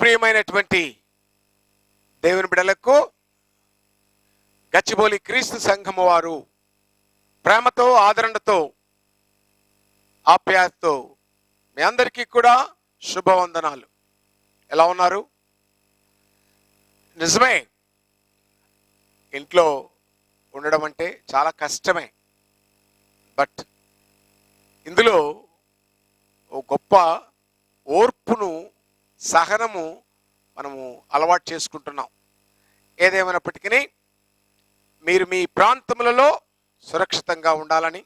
ప్రియమైనటువంటి దేవుని బిడ్డలకు గచ్చిబౌలి క్రీస్తు సంఘము వారు ప్రేమతో ఆదరణతో ఆప్యాయతతో మీ అందరికీ కూడా శుభవందనాలు. ఎలా ఉన్నారు? నిజమే, ఇంట్లో ఉండడం అంటే చాలా కష్టమే. బట్ ఇందులో ఓ గొప్ప ఓర్పును, సహనము మనము అలవాటు చేసుకుంటున్నాం. ఏదేమైనప్పటికీ మీరు మీ ప్రాంతములలో సురక్షితంగా ఉండాలని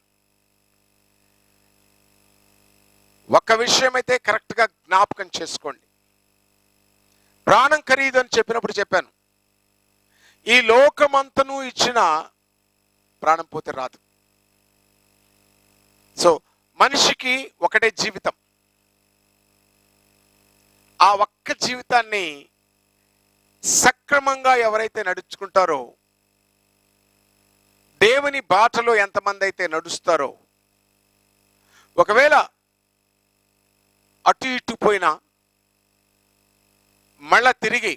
ఒక్క విషయం అయితే కరెక్ట్గా జ్ఞాపకం చేసుకోండి. ప్రాణం ఖరీదు అని చెప్పినప్పుడు చెప్పాను, ఈ లోకమంతను ఇచ్చిన ప్రాణం పోతే రాదు. సో మనిషికి ఒకటే జీవితం. ఆ ఒక్క జీవితాన్ని సక్రమంగా ఎవరైతే నడుచుకుంటారో, దేవుని బాటలో ఎంతమంది అయితే నడుస్తారో, ఒకవేళ అటు ఇటు పోయినా మళ్ళా తిరిగి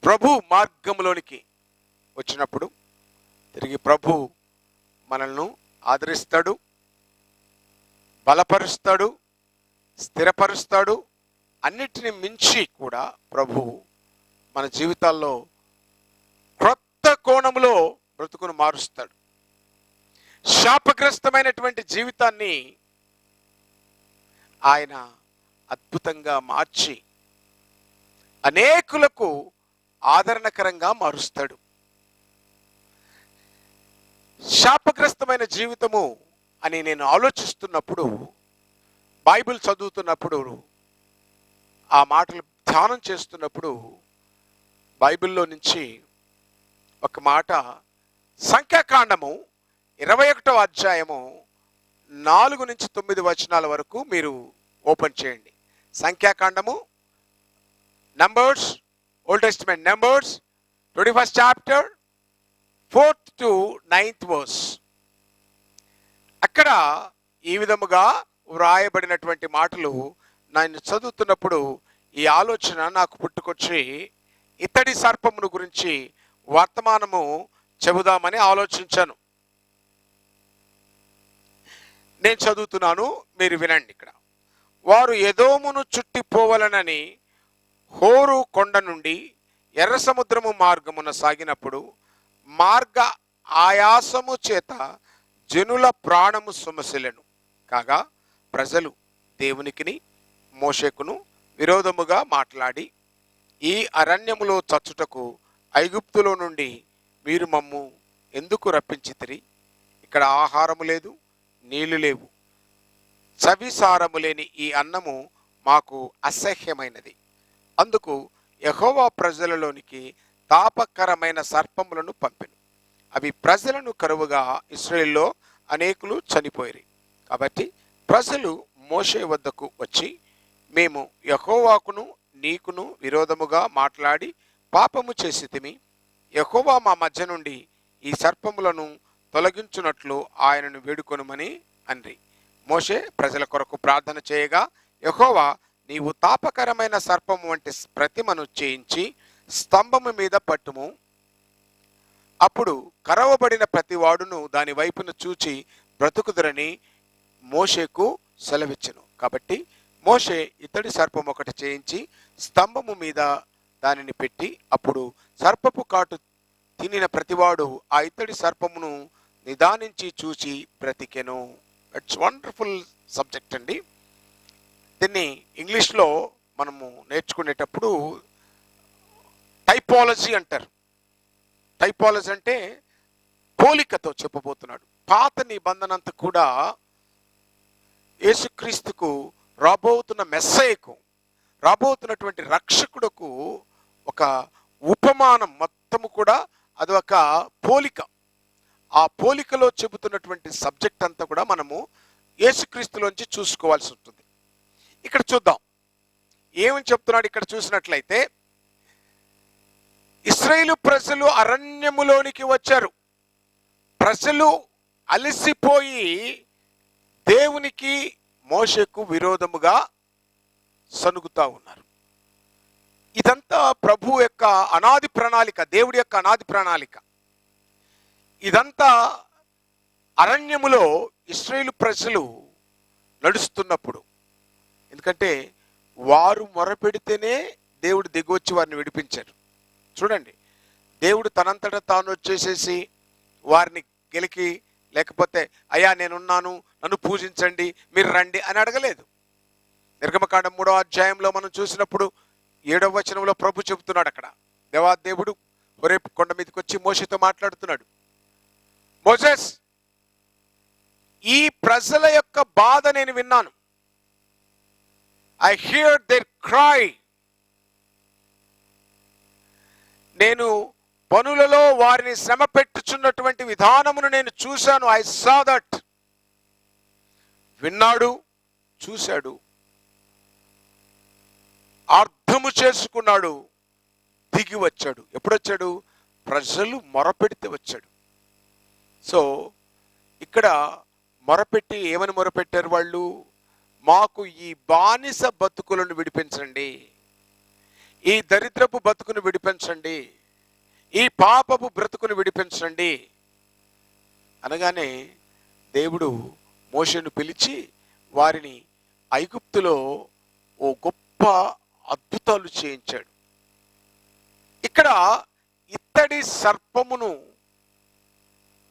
ప్రభు మార్గంలోనికి వచ్చినప్పుడు తిరిగి ప్రభు మనల్ని ఆదరిస్తాడు, బలపరుస్తాడు, స్థిరపరుస్తాడు. అన్నిటిని మించి కూడా ప్రభు మన జీవితాల్లో క్రొత్త కోణంలో బ్రతుకును మారుస్తాడు. శాపగ్రస్తమైనటువంటి జీవితాన్ని ఆయన అద్భుతంగా మార్చి అనేకులకు ఆదరణకరంగా మారుస్తాడు. శాపగ్రస్తమైన జీవితము అని నేను ఆలోచిస్తున్నప్పుడు, బైబిల్ చదువుతున్నప్పుడు, ఆ మాటలు ధ్యానం చేస్తున్నప్పుడు బైబిల్లో నుంచి ఒక మాట, సంఖ్యాకాండము 21వ అధ్యాయము 4 నుంచి 9 వచనాల వరకు మీరు ఓపెన్ చేయండి. సంఖ్యాకాండము, numbers, old testament numbers 21st chapter 4th to 9th verse. అక్కడ ఈ విధముగా వ్రాయబడినటువంటి మాటలు నేను చదువుతున్నప్పుడు ఈ ఆలోచన నాకు పుట్టుకొచ్చి ఇత్తడి సర్పమును గురించి వర్తమానము చెబుదామని ఆలోచించాను. నేను చదువుతున్నాను, మీరు వినండి. ఇక్కడ వారు ఎదోమును చుట్టిపోవలనని హోరు కొండ నుండి ఎర్ర సముద్రము మార్గమున సాగినప్పుడు మార్గ ఆయాసము చేత జనుల ప్రాణము సొమసిలెను. కాగా ప్రజలు దేవునికిని మోషేకును విరోధముగా మాట్లాడి, ఈ అరణ్యములో చచ్చుటకు ఐగుప్తులో నుండి మీరు మమ్ము ఎందుకు రప్పించితిరి? ఇక్కడ ఆహారము లేదు, నీళ్లు లేవు, చవిసారము లేని ఈ అన్నము మాకు అసహ్యమైనది. అందుకు యెహోవా ప్రజలలోనికి తాపకరమైన సర్పములను పంపెను. అవి ప్రజలను కరువుగా ఇశ్రాయేలులో అనేకులు చనిపోయిరి. కాబట్టి ప్రజలు మోషే వద్దకు వచ్చి, మేము యెహోవాకును నీకును విరోధముగా మాట్లాడి పాపము చేసితిమి. యెహోవా మా మధ్య నుండి ఈ సర్పములను తొలగించున్నట్లు ఆయనను వేడుకొనుమని అన్రి. మోషే ప్రజల కొరకు ప్రార్థన చేయగా, యెహోవా నీవు తాపకరమైన సర్పము వంటి ప్రతిమను చేయించి స్తంభము మీద పట్టుము. అప్పుడు కరవబడిన ప్రతివాడును దాని వైపును చూచి బ్రతుకుదురని మోషేకు సెలవిచ్చెను. కాబట్టి మోషే ఇత్తడి సర్పం ఒకటి చేయించి స్తంభము మీద దానిని పెట్టి, అప్పుడు సర్పపు కాటు తినిన ప్రతివాడు ఆ ఇత్తడి సర్పమును నిదానించి చూచి బ్రతికెను. ఇట్స్ వండర్ఫుల్ సబ్జెక్ట్ అండి. దీన్ని ఇంగ్లీష్లో మనము నేర్చుకునేటప్పుడు టైపాలజీ అంటారు. టైపాలజీ అంటే పోలికతో చెప్పబోతున్నాడు. పాత నిబంధన అంతా కూడా యేసుక్రీస్తుకు, రాబోతున్న మెస్సయ్యకు, రాబోతున్నటువంటి రక్షకుడుకు ఒక ఉపమానం. మొత్తము కూడా అది ఒక పోలిక. ఆ పోలికలో చెబుతున్నటువంటి సబ్జెక్ట్ అంతా కూడా మనము యేసుక్రీస్తులోంచి చూసుకోవాల్సి ఉంటుంది. ఇక్కడ చూద్దాం ఏమని చెప్తున్నాడు. ఇక్కడ చూసినట్లయితే ఇశ్రాయేలు ప్రజలు అరణ్యములోనికి వచ్చారు. ప్రజలు అలసిపోయి దేవునికి మోషేకు విరోధముగా సనుగుతా ఉన్నారు. ఇదంతా ప్రభు యొక్క అనాది ప్రణాళిక, దేవుడి యొక్క అనాది ప్రణాళిక. ఇదంతా అరణ్యములో ఇశ్రాయేలు ప్రజలు నడుస్తున్నప్పుడు, ఎందుకంటే వారు మొరపెడితేనే దేవుడు దిగొచ్చి వారిని విడిపించారు. చూడండి, దేవుడు తనంతటా తాను వచ్చేసేసి వారిని గెలికి, లేకపోతే అయ్యా నేనున్నాను నన్ను పూజించండి మీరు రండి అని అడగలేదు. నిర్గమకాండం 3వ అధ్యాయంలో మనం చూసినప్పుడు 7వ వచనంలో ప్రభు చెబుతున్నాడు, అక్కడ దేవాదేవుడు హోరేబు కొండ మీదకి వచ్చి మోషేతో మాట్లాడుతున్నాడు. మోసెస్, ఈ ప్రజల యొక్క బాధ నేను విన్నాను. I hear their cry. నేను పనులలో వారిని శ్రమ పెట్టుచున్నటువంటి విధానమును నేను చూశాను. I saw that. విన్నాడు, చూశాడు, అర్థము చేసుకున్నాడు, దిగి వచ్చాడు. ఎప్పుడొచ్చాడు? ప్రజలు మొరపెడితే వచ్చాడు. సో ఇక్కడ మొరపెట్టి ఏమని మొరపెట్టారు వాళ్ళు? మాకు ఈ బానిస బతుకులను విడిపించండి, ఈ దరిద్రపు బతుకును విడిపించండి, ఈ పాపపు బ్రతుకును విడిపించండి అనగానే దేవుడు మోషేను పిలిచి వారిని ఐగుప్తులో ఓ గొప్ప అద్భుతాలు చేయించాడు. ఇక్కడ ఇత్తడి సర్పమును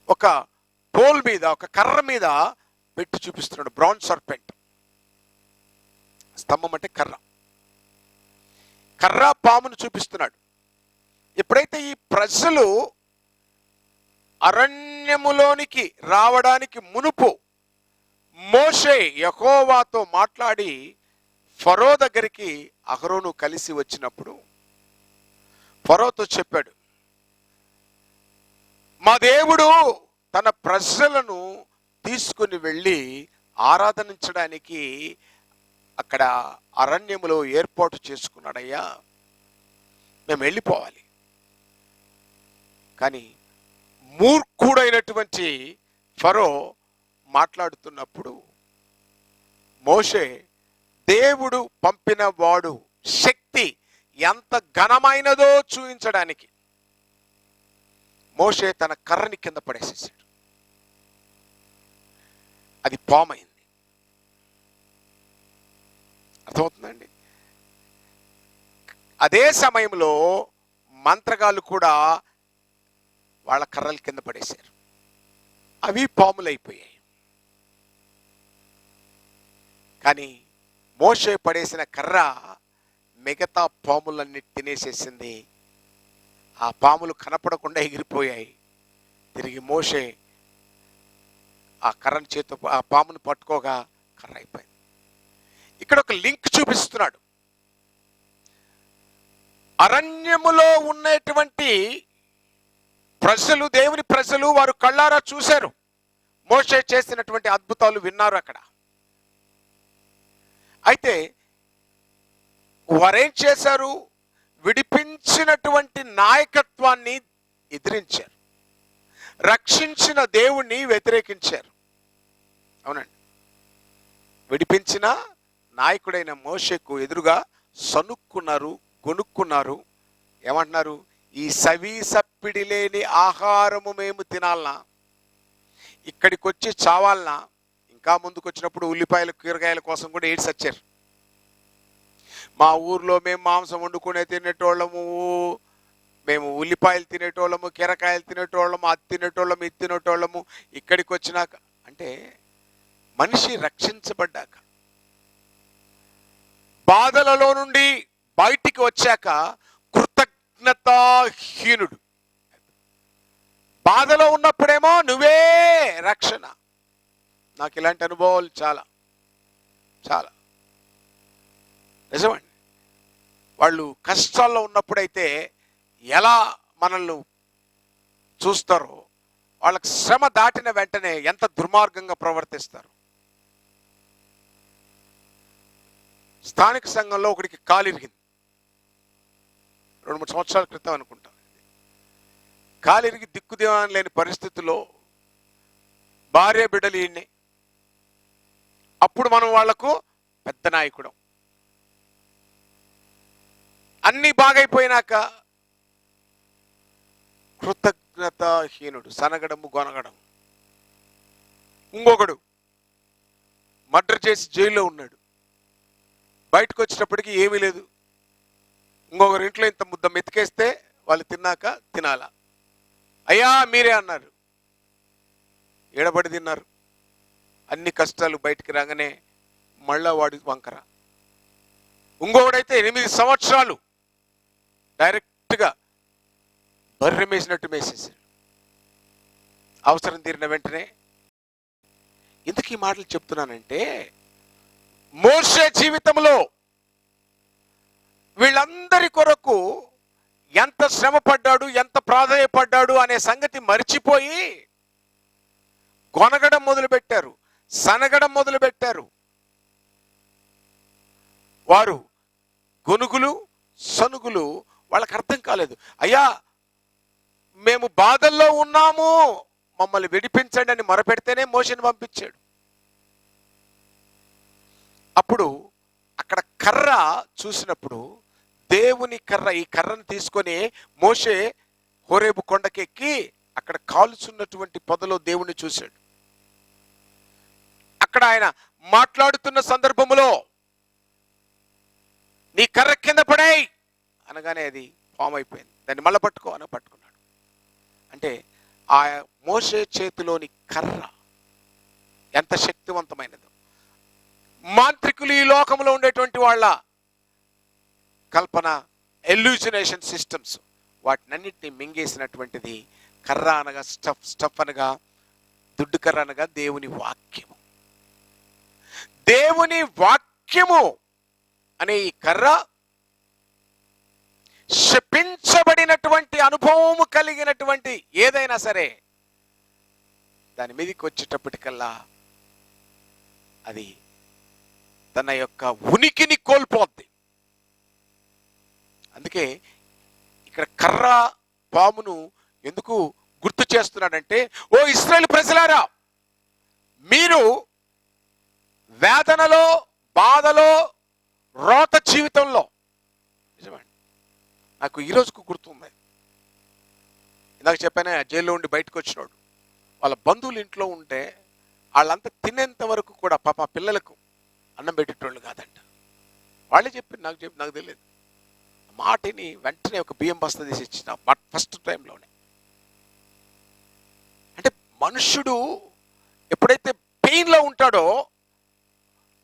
ఒక పోల్ మీద, ఒక కర్ర మీద పెట్టి చూపిస్తున్నాడు. Bronze serpent. స్తంభం అంటే కర్ర, కర్ర పామును చూపిస్తున్నాడు. ఎప్పుడైతే ఈ ప్రజలు అరణ్యములోనికి రావడానికి మునుపు మోషే యెహోవాతో మాట్లాడి ఫరో దగ్గరికి అహరోను కలిసి వచ్చినప్పుడు ఫరోతో చెప్పాడు, మా దేవుడు తన ప్రజలను తీసుకుని వెళ్ళి ఆరాధించడానికి అక్కడ అరణ్యములో ఏర్పాటు చేసుకున్నాడయ్యా, మేము వెళ్ళిపోవాలి. కానీ మూర్ఖుడైనటువంటి ఫరో మాట్లాడుతున్నప్పుడు మోషే దేవుడు పంపిన వాడు శక్తి ఎంత ఘనమైనదో చూపించడానికి మోషే తన కర్రని కింద పడేసేసాడు. అది పామైంది. అర్థమవుతుందండి? అదే సమయంలో మంత్రగాళ్ళు కూడా వాళ్ళ కర్రల కింద పడేశారు. అవి పాములైపోయాయి. కానీ మోషే పడేసిన కర్ర మిగతా పాములన్నీ తినేసేసింది. ఆ పాములు కనపడకుండా ఎగిరిపోయాయి. తిరిగి మోషే ఆ కర్రను చేతితో ఆ పామును పట్టుకోగా కర్ర అయిపోయింది. ఇక్కడ ఒక లింక్ చూపిస్తున్నాడు. అరణ్యములో ఉన్నటువంటి ప్రజలు, దేవుని ప్రజలు, వారు కళ్ళారా చూశారు. మోషే చేసినటువంటి అద్భుతాలు విన్నారు అక్కడ. అయితే వారేం చేశారు? విడిపించినటువంటి నాయకత్వాన్ని ఎదిరించారు, రక్షించిన దేవుణ్ణి వ్యతిరేకించారు. అవునండి, విడిపించిన నాయకుడైన మోషేకు ఎదురుగా సనుక్కున్నారు, గొనుక్కున్నారు. ఏమంటున్నారు? ఈ సవి సప్పిడి లేని ఆహారము మేము తినాలనా? ఇక్కడికి వచ్చి చావాలనా? ఇంకా ముందుకు వచ్చినప్పుడు ఉల్లిపాయల కూరగాయల కోసం కూడా ఏడ్స్ వచ్చారు. మా ఊర్లో మేము మాంసం వండుకునే తినేటోళ్ళము, మేము ఉల్లిపాయలు తినేటోళ్ళము, కీరకాయలు తినేటోళ్ళము, అది తినేటోళ్ళము, ఇది తినేటోళ్ళము. ఇక్కడికి వచ్చినాక అంటే మనిషి రక్షించబడ్డాక, బాధలలో నుండి బయటికి వచ్చాక కృతజ్ఞతాహీనుడు. బాధలో ఉన్నప్పుడేమో నువ్వే రక్షణ. నాకు ఇలాంటి అనుభవాలు చాలా చాలా నిజమండి. వాళ్ళు కష్టాల్లో ఉన్నప్పుడైతే ఎలా మనల్ని చూస్తారో, వాళ్ళకి శ్రమ దాటిన వెంటనే ఎంత దుర్మార్గంగా ప్రవర్తిస్తారు. స్థానిక సంఘంలో ఒకడికి కాలు ఇరిగింది. 2-3 సంవత్సరాల క్రితం అనుకుంటా. కాలు ఇరిగి దిక్కుదేవనం లేని పరిస్థితుల్లో భార్య బిడ్డలు ఈయన్ని. అప్పుడు మనం వాళ్లకు పెద్ద నాయకుడు. అన్ని బాగైపోయినాక కృతజ్ఞతాహీనుడు, సనగడము గొనగడం. ఇంకొకడు మర్డర్ చేసి జైల్లో ఉన్నాడు, బయటకు వచ్చేటప్పటికి ఏమీ లేదు. ఇంకొకరి ఇంట్లో ఇంత ముద్ద మెతికేస్తే వాళ్ళు తిన్నాక తినాలా, అయ్యా మీరే అన్నారు, ఏడబడి తిన్నారు. అన్ని కష్టాలు బయటికి రాగానే మళ్ళా వాడి వంకర. ఇంకొకడైతే 8 సంవత్సరాలు డైరెక్ట్గా బర్రె మేసినట్టు మేసేసాడు. అవసరం తీరిన వెంటనే. ఎందుకు ఈ మాటలు చెప్తున్నానంటే, మోషే జీవితంలో వీళ్ళందరి కొరకు ఎంత శ్రమ పడ్డాడు, ఎంత ప్రాధాన్యపడ్డాడు అనే సంగతి మర్చిపోయి గొనగడం మొదలుపెట్టారు, సనగడం మొదలుపెట్టారు. వారు గొనుగులు సనుగులు వాళ్ళకి అర్థం కాలేదు. అయ్యా మేము బాధల్లో ఉన్నాము, మమ్మల్ని విడిపించండి అని మొరపెడితేనే మోషేని పంపించాడు. అప్పుడు అక్కడ కర్ర చూసినప్పుడు, దేవుని కర్ర, ఈ కర్రను తీసుకొని మోషే హోరేబు కొండకెక్కి అక్కడ కాల్చున్నటువంటి పొదలో దేవుణ్ణి చూశాడు. అక్కడ ఆయన మాట్లాడుతున్న సందర్భంలో నీ కర్ర కింద పడేయ్ అనగానే అది ఫామ్ అయిపోయింది. దాన్ని మళ్ళీ పట్టుకో అని పట్టుకున్నాడు. అంటే ఆ మోషే చేతిలోని కర్ర ఎంత శక్తివంతమైనదో. మాంత్రికులు ఈ లోకంలో ఉండేటువంటి వాళ్ళ కల్పన, ఎల్యూసినేషన్ సిస్టమ్స్, వాటినన్నింటినీ మింగేసినటువంటిది కర్ర అనగా స్టఫ్ అనగా దుడ్డు కర్ర అనగా దేవుని వాక్యము. దేవుని వాక్యము అనే ఈ కర్ర శపించబడినటువంటి అనుభవము కలిగినటువంటి ఏదైనా సరే దాని మీదకి వచ్చేటప్పటికల్లా అది తన యొక్క ఉనికిని కోల్పోద్ది. అందుకే ఇక్కడ కర్ర పామును ఎందుకు గుర్తు చేస్తున్నాడంటే, ఓ ఇశ్రాయేలు ప్రజలారా, మీరు వేదనలో, బాధలో, రోత జీవితంలో, నిజమండి నాకు ఈరోజుకు గుర్తుంది. ఇందాక చెప్పానే, జైల్లో ఉండి బయటకు వచ్చినాడు, వాళ్ళ బంధువులు ఇంట్లో ఉంటే వాళ్ళంతా తినేంత వరకు కూడా పాప పిల్లలకు అన్నం పెట్టేటోళ్ళు కాదంట. వాళ్ళే చెప్పి నాకు తెలియదు. మాటిని వెంటనే ఒక బియ్యం బస్తా తీసి ఇచ్చిన ఫస్ట్ టైంలోనే. అంటే మనుష్యుడు ఎప్పుడైతే పెయిన్లో ఉంటాడో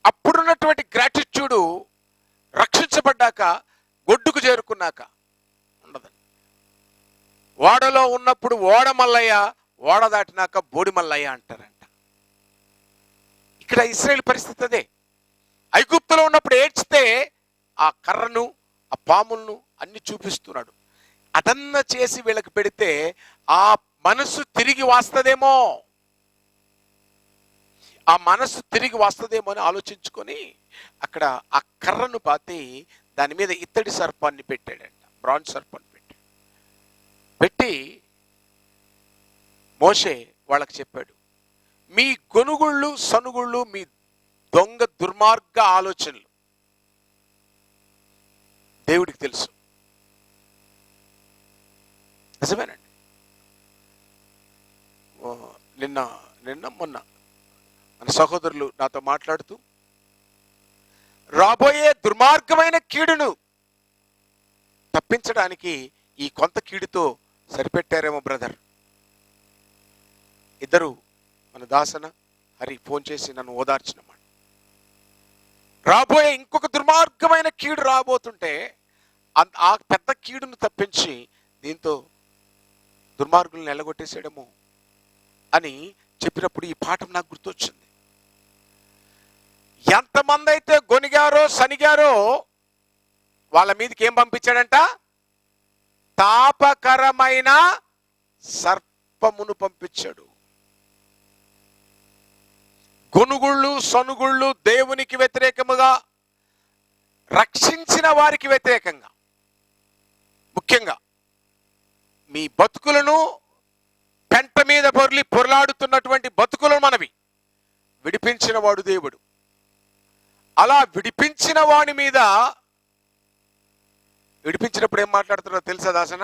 అప్పుడున్నటువంటి గ్రాటిట్యూడు రక్షించబడ్డాక, గొడ్డుకు చేరుకున్నాక ఉండదండి. ఓడలో ఉన్నప్పుడు ఓడ మల్లయ్య, ఓడ దాటినాక బోడి మల్లయ్య అంటారంట. ఇక్కడ ఇశ్రాయేలు పరిస్థితి అదే. ఐగుప్తులో ఉన్నప్పుడు ఏడ్చితే ఆ కర్రను, ఆ పాములను అన్ని చూపిస్తున్నాడు. అదన్నా చేసి వీళ్ళకి పెడితే ఆ మనసు తిరిగి వస్తుందేమో, ఆ మనసు తిరిగి వస్తుందేమో అని ఆలోచించుకొని అక్కడ ఆ కర్రను పాతి దాని మీద ఇత్తడి సర్పాన్ని పెట్టాడంట, బ్రాంజ్ సర్పాన్ని పెట్టి మోషే వాళ్ళకి చెప్పాడు, మీ గొనుగుళ్ళు సనుగుళ్ళు, మీ దొంగ దుర్మార్గ ఆలోచనలు దేవుడికి తెలుసు. నిజమేనండి. నిన్న మొన్న మన సహోదరులు నాతో మాట్లాడుతూ, రాబోయే దుర్మార్గమైన కీడును తప్పించడానికి ఈ కొంత కీడుతో సరిపెట్టారేమో బ్రదర్. ఇద్దరు మన దాసన హరి ఫోన్ చేసి నన్ను ఓదార్చినమాట. రాబోయే ఇంకొక దుర్మార్గమైన కీడు రాబోతుంటే ఆ పెద్ద కీడును తప్పించి దీంతో దుర్మార్గులను ఎల్లగొట్టేసాడేమో అని చెప్పినప్పుడు ఈ పాఠం నాకు గుర్తొచ్చింది. ఎంతమంది అయితే గొనిగారో సనిగారో వాళ్ళ మీదకి ఏం పంపించాడంట? తాపకరమైన సర్పమును పంపించాడు. గొనుగుళ్ళు సనుగుళ్ళు దేవునికి వ్యతిరేకముగా, రక్షించిన వారికి వ్యతిరేకంగా, ముఖ్యంగా మీ బతుకులను పెంట మీద పొరలాడుతున్నటువంటి బతుకులను మనవి విడిపించిన వాడు దేవుడు. అలా విడిపించిన వాడి మీద విడిపించినప్పుడు ఏం మాట్లాడుతున్నారో తెలుసా దాసన?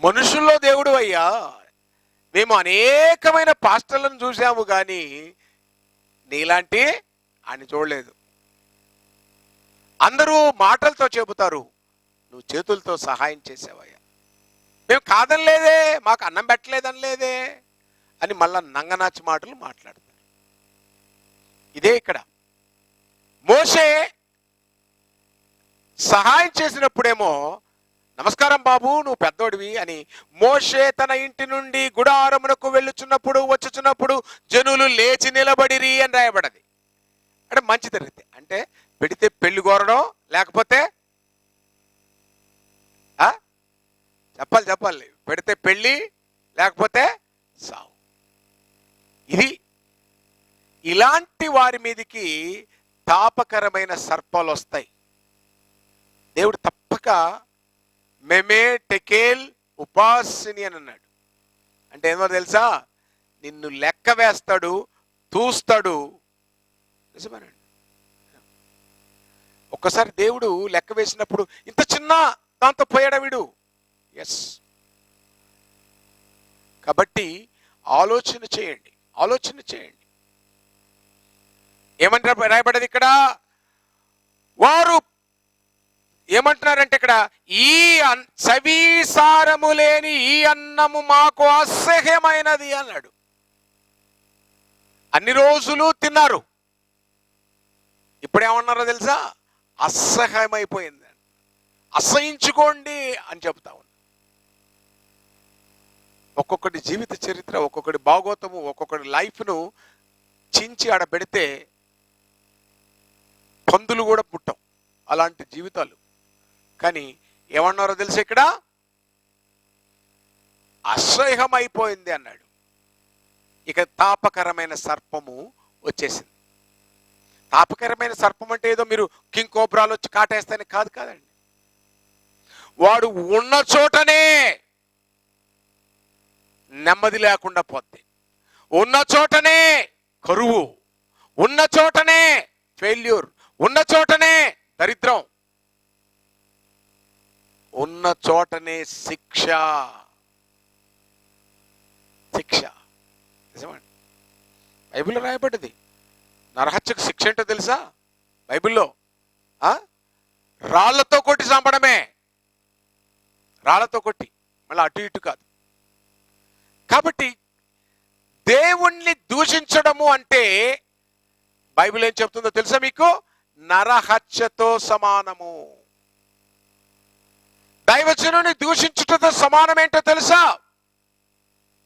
మనుషుల్లో దేవుడు అయ్యా, మేము అనేకమైన పాస్టర్లను చూసాము కానీ నీలాంటి ఆయన చూడలేదు. అందరూ మాటలతో చెబుతారు, నువ్వు చేతులతో సహాయం చేసావయ్యా. మేము కాదనలేదే, మాకు అన్నం పెట్టలేదనలేదే అని మళ్ళా నంగనాచి మాటలు మాట్లాడతారు. ఇదే ఇక్కడ మోషే సహాయం చేసినప్పుడేమో నమస్కారం బాబు నువ్వు పెద్దోడివి అని. మోషే తన ఇంటి నుండి గుడారమునకు వెళ్ళుచున్నప్పుడు వచ్చుచున్నప్పుడు జనులు లేచి నిలబడిరి అని రాయబడది. అంటే మంచి జరిగితే అంటే పెడితే పెళ్లి కోరడం, లేకపోతే చెప్పాలి పెడితే పెళ్ళి, లేకపోతే సావు. ఇది ఇలాంటి వారి మీదకి తాపకరమైన సర్పాలు వస్తాయి. దేవుడు తప్పక మెమే టెకేల్ ఉపాసిని అని అన్నాడు. అంటే ఏమో తెలుసా, నిన్ను లెక్క వేస్తాడు, చూస్తాడు. నిజమేనండి. ఒక్కసారి దేవుడు లెక్క వేసినప్పుడు ఇంత చిన్న దాంతో పోయాడా వీడు? ఎస్. కాబట్టి ఆలోచన చేయండి. ఏమంటారు రాయబడేది ఇక్కడ? వారు ఏమంటున్నారంటే ఇక్కడ, ఈ సవిసారము లేని ఈ అన్నము మాకు అసహ్యమైనది అన్నాడు. అన్ని రోజులు తిన్నారు, ఇప్పుడు ఏమన్నారో తెలుసా? అసహ్యమైపోయింది. అసహించుకోండి అని చెప్తా ఉన్నా. ఒక్కొక్కటి జీవిత చరిత్ర, ఒక్కొక్కటి భాగోతము, ఒక్కొక్కటి లైఫ్ను చించి ఆడ పెడితే పందులు కూడా పుట్టం అలాంటి జీవితాలు. కానీ ఏమన్నారో తెలుసు ఇక్కడ? అసహ్యమైపోయింది అన్నాడు. ఇక తాపకరమైన సర్పము వచ్చేసింది. తాపకరమైన సర్పం అంటే ఏదో మీరు కింగ్ కోబ్రాలు వచ్చి కాటేస్తాయని కాదండి. వాడు ఉన్న చోటనే నెమ్మది లేకుండా పోద్ది, ఉన్న చోటనే కరువు, ఉన్న చోటనే ఫెయిల్యూర్, ఉన్న చోటనే దరిద్రం, ఉన్న చోటనే శిక్ష. నిజమండి. బైబిల్లో రాయబడ్డది. నరహత్యకు శిక్ష ఏంటో తెలుసా? బైబిల్లో రాళ్లతో కొట్టి చంపడమే. రాళ్లతో కొట్టి, మళ్ళీ అటు ఇటు కాదు. కాబట్టి దేవుణ్ణి దూషించడము అంటే బైబిల్ ఏం చెప్తుందో తెలుసా మీకు? నరహత్యతో సమానము. దైవజనుని దూషించుటతో సమానం ఏంటో తెలుసా?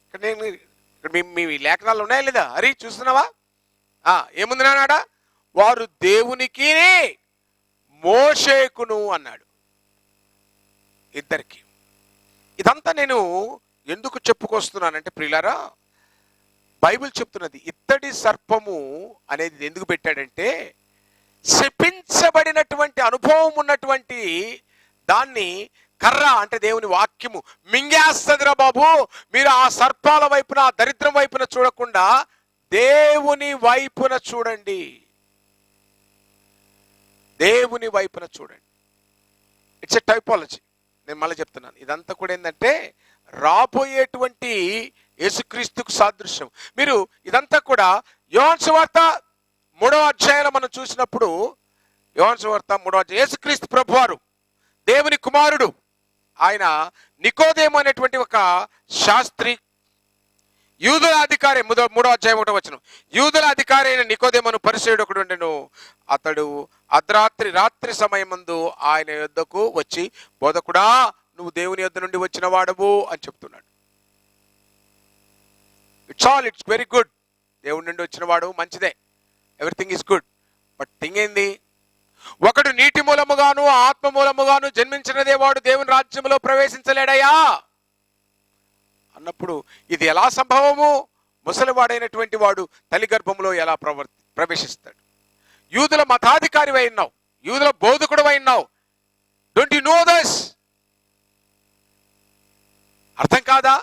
ఇక్కడ మీ లేఖనాలు ఉన్నాయా లేదా? హరి చూస్తున్నావా? ఏముంది నాడా? వారు దేవునికి మోషేకును అన్నాడు. ఇద్దరికి. ఇదంతా నేను ఎందుకు చెప్పుకొస్తున్నానంటే ప్రియులారా, బైబిల్ చెప్తున్నది ఇత్తడి సర్పము అనేది ఎందుకు పెట్టాడంటే, శపించబడినటువంటి అనుభవం ఉన్నటువంటి దాన్ని కర్ర అంటే దేవుని వాక్యము మింగేస్తదిరా బాబు. మీరు ఆ సర్పాల వైపున, ఆ దరిద్రం వైపున చూడకుండా దేవుని వైపున చూడండి. దేవుని వైపున చూడండి. It's a typology. నేను మళ్ళీ చెప్తున్నాను, ఇదంతా కూడా ఏంటంటే రాబోయేటువంటి యేసుక్రీస్తుకు సాదృశ్యం. మీరు ఇదంతా కూడా యోహాను సువార్త 3వ అధ్యాయంలో మనం చూసినప్పుడు, యోహాను సువార్త 3వ అధ్యాయం, యేసుక్రీస్తు ప్రభువారు దేవుని కుమారుడు. ఆయన నికోదేము అనేటువంటి ఒక శాస్త్రి, యూదుల అధికారి. 3వ అధ్యాయం 1వ వచనం, యూదుల అధికారి అయిన నికోదేమును పరిసయ్యుడు ఒకడు ఉండెను. అతడు రాత్రి సమయమందు ఆయన యొద్దకు వచ్చి, బోధకుడా నువ్వు దేవుని యొద్ద నుండి వచ్చిన వాడవు అని చెప్తున్నాడు. It's very good. దేవుడి నుండి వచ్చిన వాడు మంచిదే, everything is good. But thing ఏంది? ఒకడు నీటి మూలముగాను ఆత్మ మూలముగాను జన్మించినదే వాడు దేవుని రాజ్యంలో ప్రవేశించలేడయా అన్నప్పుడు ఇది ఎలా సంభవము? ముసలివాడైనటువంటి వాడు తల్లి గర్భంలో ఎలా ప్రవేశిస్తాడు? యూదుల మతాధికారి అయినావు, యూదుల బోధకుడు అయినావు. Don't you know this? అర్థం కాదా?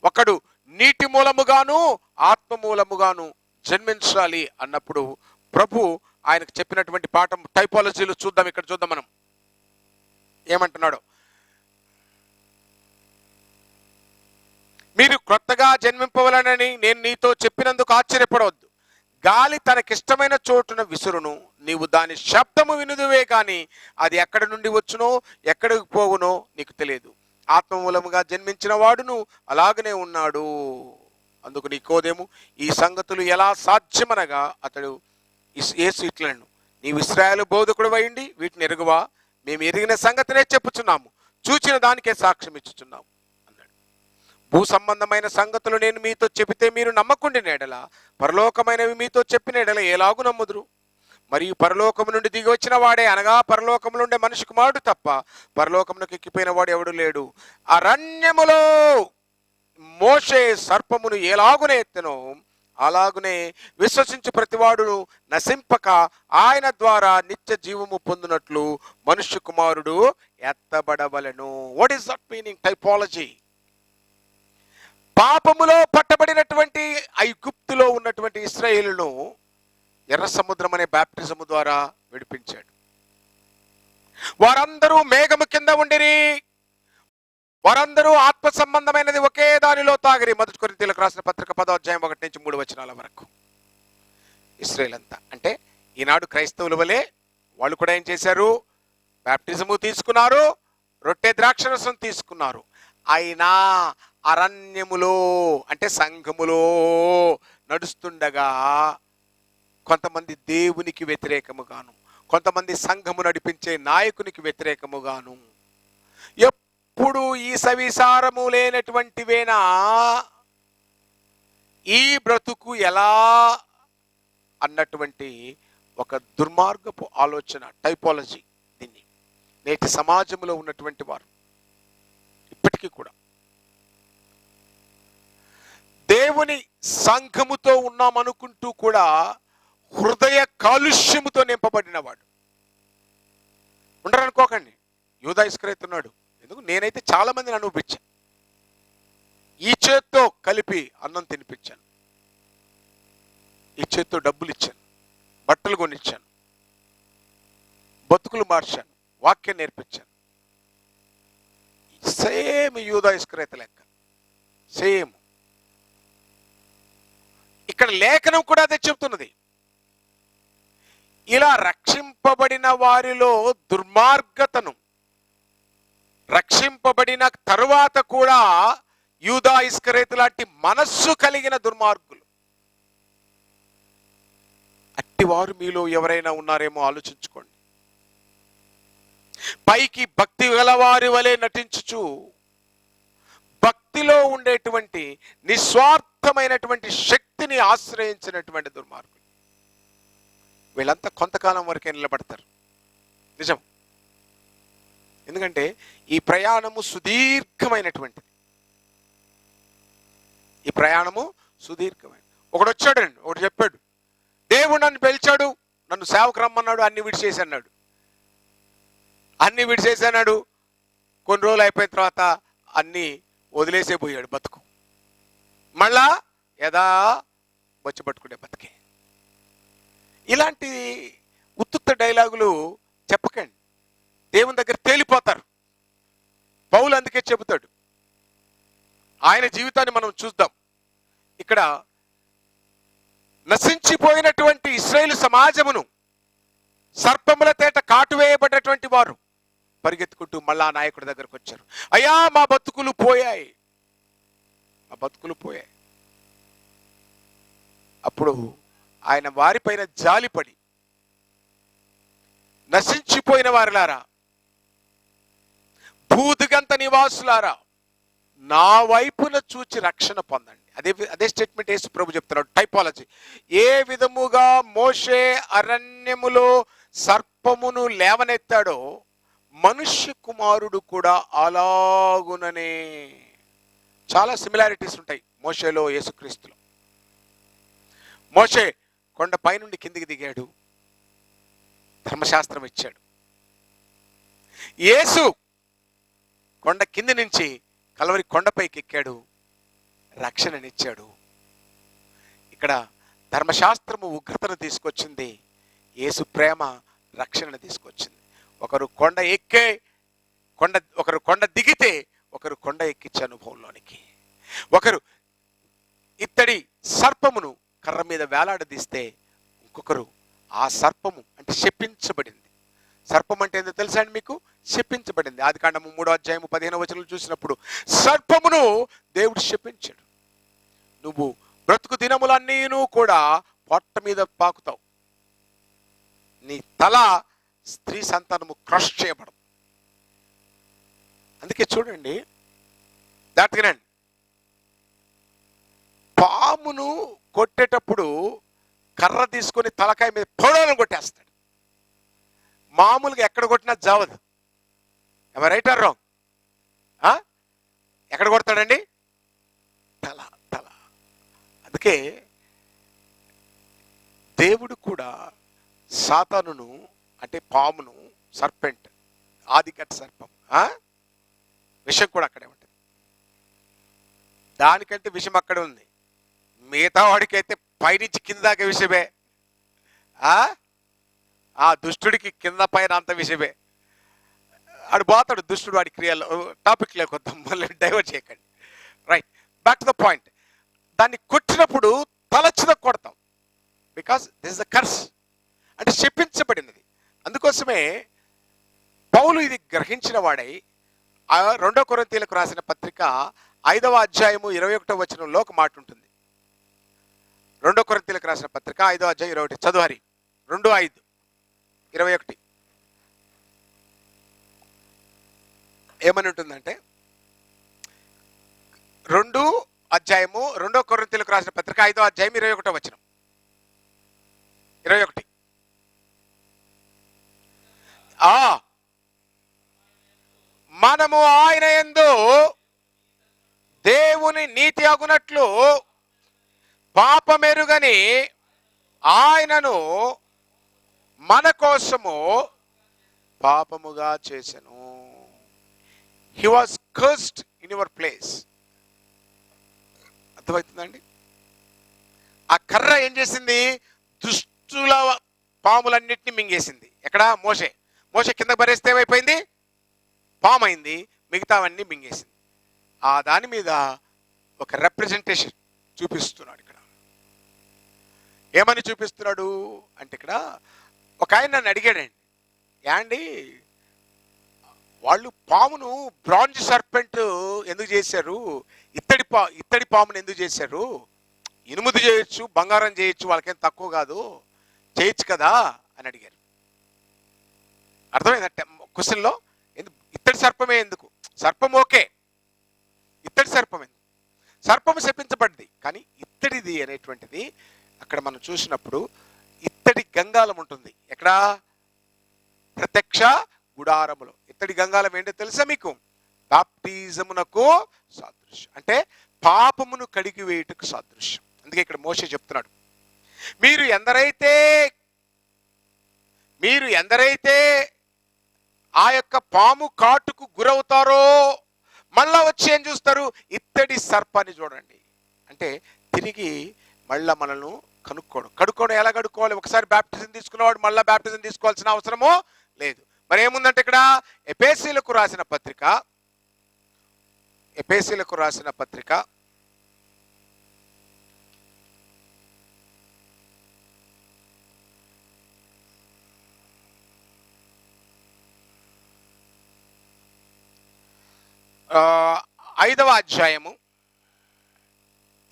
ఒకడు నీటి మూలముగాను ఆత్మ మూలముగాను జన్మించాలి అన్నప్పుడు ప్రభు ఆయనకు చెప్పినటువంటి పాఠం టైపాలజీలో చూద్దాం. ఇక్కడ చూద్దాం మనం ఏమంటున్నాడు. మీరు క్రొత్తగా జన్మింపవలనని నేను నీతో చెప్పినందుకు ఆశ్చర్యపడవద్దు. గాలి తనకిష్టమైన చోటున విసురును, నీవు దాని శబ్దము వినుదువే కానీ అది ఎక్కడి నుండి వచ్చునో ఎక్కడికి పోవునో నీకు తెలియదు. ఆత్మమూలముగా జన్మించిన వాడును అలాగనే ఉన్నాడు. అందుకు నికోదేము, ఈ సంగతులు ఎలా సాధ్యమనగా అతడు యేసు ఇట్లను, నీవు ఇశ్రాయేలు బోధకుడు అయ్యుండి వీటిని ఎరుగువా? మేము ఎరిగిన సంగతినే చెప్పుచున్నాము, చూచిన దానికే సాక్ష్యం ఇచ్చుచున్నాము అన్నాడు. భూ సంబంధమైన సంగతులు నేను మీతో చెబితే మీరు నమ్మకుండిన ఎడల పరలోకమైనవి మీతో చెప్పిన ఎడల ఎలాగు నమ్ముదురు? మరియు పరలోకము నుండి దిగి వచ్చిన వాడే, అనగా పరలోకములో ఉండే మనిషి కుమారుడు తప్ప పరలోకమునకు ఎక్కిపోయిన వాడు ఎవడు లేడు. అరణ్యములో మోషే సర్పమును ఎలాగునే ఎత్తెనో అలాగునే విశ్వసించు ప్రతివాడును నశింపక ఆయన ద్వారా నిత్య జీవము పొందినట్లు మనుష్య కుమారుడు ఎత్తబడవలెను. What is that meaning? Typology. పాపములో పట్టబడినటువంటి ఐగుప్తులో ఉన్నటువంటి ఇశ్రాయేలును ఎర్ర సముద్రం అనే బాప్టిజము ద్వారా విడిపించాడు. వారందరూ మేఘము కింద ఉండిరి, వారందరూ ఆత్మ సంబంధమైనది ఒకే దానిలో తాగిరి. మొదటి కొరింథీయులకు రాసిన పత్రిక 10వ అధ్యాయం 1 నుంచి 3 వచనాల వరకు. ఇశ్రాయేల్ అంతా అంటే ఈనాడు క్రైస్తవుల వలె వాళ్ళు కూడా ఏం చేశారు? బాప్టిజము తీసుకున్నారు, రొట్టె ద్రాక్షరసం తీసుకున్నారు. అయినా అరణ్యములో అంటే సంఘములో నడుస్తుండగా కొంతమంది దేవునికి వ్యతిరేకముగాను, కొంతమంది సంఘము నడిపించే నాయకునికి వ్యతిరేకముగాను, ఎప్పుడు ఈ సవిసారము లేనటువంటివేనా, ఈ బ్రతుకు ఎలా అన్నటువంటి ఒక దుర్మార్గపు ఆలోచన, టైపాలజీ. దీన్ని నేటి సమాజంలో ఉన్నటువంటి వారు ఇప్పటికీ కూడా దేవుని సంఘముతో ఉన్నామనుకుంటూ కూడా హృదయ కాలుష్యముతో నింపబడిన వాడు ఉండరనుకోకండి. యూదా ఇస్కరియోతు ఉన్నాడు. ఎందుకు? నేనైతే చాలా మందిని అనుభవించాను. ఈ చేత్తో కలిపి అన్నం తినిపించాను, ఈ చేత్తో డబ్బులు ఇచ్చాను, బట్టలు కొనిచ్చాను, బతుకులు మార్చాను, వాక్యం నేర్పించాను. సేమ్ యూదా ఇస్కరియోతు లెక్క, సేమ్. ఇక్కడ లేఖనం కూడా అదే చెప్తున్నది. ఇలా రక్షింపబడిన వారిలో దుర్మార్గతను, రక్షింపబడిన తరువాత కూడా యూదా ఇస్కరియోతు లాంటి మనస్సు కలిగిన దుర్మార్గులు, అట్టివారు మీలో ఎవరైనా ఉన్నారేమో ఆలోచించుకోండి. పైకి భక్తి గలవారి వలె నటించుచు భక్తిలో ఉండేటువంటి నిస్వార్థమైనటువంటి శక్తిని ఆశ్రయించినటువంటి దుర్మార్గులు వీళ్ళంతా కొంతకాలం వరకే నిలబడతారు. నిజం. ఎందుకంటే ఈ ప్రయాణము సుదీర్ఘమైనటువంటిది. ఈ ప్రయాణము సుదీర్ఘమైనది. ఒకడు వచ్చాడండి, ఒకడు చెప్పాడు, దేవుడు నన్ను పిలిచాడు, నన్ను సేవకు రమ్మన్నాడు, అన్ని విడిచేసి అన్నాడు. అన్ని విడిచేసి అన్నాడు. కొన్ని రోజులు అయిపోయిన తర్వాత అన్ని వదిలేసే పోయాడు బతుకు. మళ్ళా యదా బొచ్చు పట్టుకునే బతికే. ఇలాంటి ఉత్తుత్త డైలాగులు చెప్పకండి, దేవుని దగ్గర తేలిపోతారు. పౌలు అందుకే చెబుతాడు. ఆయన జీవితాన్ని మనం చూద్దాం. ఇక్కడ నశించిపోయినటువంటి ఇశ్రాయేలు సమాజమును సర్పముల తేట కాటువేయబడ్డటువంటి వారు పరిగెత్తుకుంటూ మళ్ళా నాయకుడి దగ్గరకు వచ్చారు. అయ్యా మా బతుకులు పోయాయి, మా బతుకులు పోయాయి. అప్పుడు ఆయన వారిపైన జాలిపడి, నశించిపోయిన వారిలారా, భూదిగంత నివాసులారా, నా వైపున చూచి రక్షణ పొందండి. అదే స్టేట్మెంట్ యేసు ప్రభు చెప్తున్నాడు. టైపాలజీ. ఏ విధముగా మోషే అరణ్యములో సర్పమును లేవనెత్తాడో మనుష్య కుమారుడు కూడా అలాగుననే. చాలా సిమిలారిటీస్ ఉంటాయి మోషేలో యేసుక్రీస్తులో. మోషే కొండ పైనుండి కిందికి దిగాడు, ధర్మశాస్త్రం ఇచ్చాడు. యేసు కొండ కింది నుంచి కల్వరి కొండపైకి ఎక్కాడు, రక్షణనిచ్చాడు. ఇక్కడ ధర్మశాస్త్రము ఉగ్రతను తీసుకొచ్చింది, యేసు ప్రేమ రక్షణను తీసుకొచ్చింది. ఒకరు కొండ దిగితే ఒకరు కొండ ఎక్కించే అనుభవంలోనికి, ఒకరు ఇత్తడి సర్పమును కర్ర మీద వేలాడదీస్తే ఇంకొకరు ఆ సర్పము అంటే శపించబడింది. సర్పం అంటే ఏందో తెలుసా అండి మీకు? శపించబడింది. ఆదికాండము 3:15 చూసినప్పుడు సర్పమును దేవుడు శపించాడు. నువ్వు బ్రతుకు దినములన్నీను కూడా పొట్ట మీద పాకుతావు, నీ తల స్త్రీ సంతానము క్రష్ చేయబడదు. అందుకే చూడండి, దాటినండి, పామును కొట్టేటప్పుడు కర్ర తీసుకొని తలకాయ మీద పొడవను కొట్టేస్తాడు. మామూలుగా ఎక్కడ కొట్టినా జావదు. Right are wrong? ఎక్కడ కొడతాడండి? తల. అందుకే దేవుడు కూడా సాతానును అంటే పామును, సర్పెంట్, ఆదికట్ సర్పం, విషం కూడా అక్కడే ఉంటుంది. దానికంటే విషం అక్కడే ఉంది. మిగతా వాడికైతే పైనుంచి కింద దాకా విషయమే. ఆ దుష్టుడికి కింద పైన అంత విషయమే. ఆడు పోతాడు దుష్టుడు వాడి క్రియల్లో. టాపిక్ లేకొద్దాం, మళ్ళీ డైవర్ట్ చేయకండి. Right, back to the point. దాన్ని కొట్టినప్పుడు తలచిన కొడతాం, because this is the curse, అంటే శపించబడినది. అందుకోసమే పౌలు ఇది గ్రహించిన వాడై 2 కొరింథీయులకు రాసిన పత్రిక 5వ అధ్యాయము 21 ఒక మాట ఉంటుంది. 2 కొరింథీయులకు రాసిన పత్రిక 5వ అధ్యాయం 21 చదువు. 2:5-21 ఏమని ఉంటుందంటే, 2 కొరింథీయులకు రాసిన పత్రిక 5వ అధ్యాయం 21 మనము ఆయన యందు దేవుని నీతి అగునట్లు పాపమెరుగని ఆయనను మన కోసము పాపముగా చేసెను. హి was cursed in your place. అర్థమవుతుందండి? ఆ కర్ర ఏం చేసింది? దుష్టుల పాములన్నింటినీ మింగేసింది. ఎక్కడ? మోషే కింద పరేస్తే ఏమైపోయింది? పాము అయింది. మిగతావన్నీ మింగేసింది. ఆ దాని మీద ఒక రిప్రజెంటేషన్ చూపిస్తున్నాడు. ఇక్కడ ఏమని చూపిస్తున్నాడు అంటే, ఇక్కడ ఒక ఆయన నన్ను అడిగాడండి, యాండి వాళ్ళు పామును బ్రాంజ్ సర్పెంట్ ఎందుకు చేశారు, ఇత్తడి పామును ఎందుకు చేశారు? ఇనుముది చేయొచ్చు, బంగారం చేయొచ్చు, వాళ్ళకేం తక్కువ కాదు, చేయొచ్చు కదా అని అడిగారు. అర్థమైందంటే క్వశ్చన్లో ఇత్తడి సర్పమే ఎందుకు? సర్పం ఓకే, ఇత్తడి సర్పం ఎందుకు? సర్పము శపించబడ్డది, కానీ ఇత్తడిది అనేటువంటిది అక్కడ మనం చూసినప్పుడు ఇత్తడి గంగాలం ఉంటుంది. ఎక్కడ? ప్రత్యక్ష గుడారములో. ఇత్తడి గంగాలం ఏంటో తెలుసా మీకు? బాప్టిజమునకు సాదృశ్యం, అంటే పాపమును కడిగి వేయుటకు సాదృశ్యం. అందుకే ఇక్కడ మోషే చెప్తున్నాడు, మీరు ఎందరైతే ఆ యొక్క పాము కాటుకు గురవుతారో మళ్ళా వచ్చి ఏం చూస్తారు? ఇత్తడి సర్పాన్ని చూడండి. అంటే తిరిగి మళ్ళా మనల్ని కడుక్కోవడం ఎలా కడుక్కోవాలి? ఒకసారి బ్యాప్టిజం తీసుకున్నవాడు మళ్ళీ బ్యాప్టిజం తీసుకోవాల్సిన అవసరమో లేదు. మరి ఏముందంటే ఇక్కడ ఎఫెసీయులకు రాసిన పత్రిక 5వ అధ్యాయము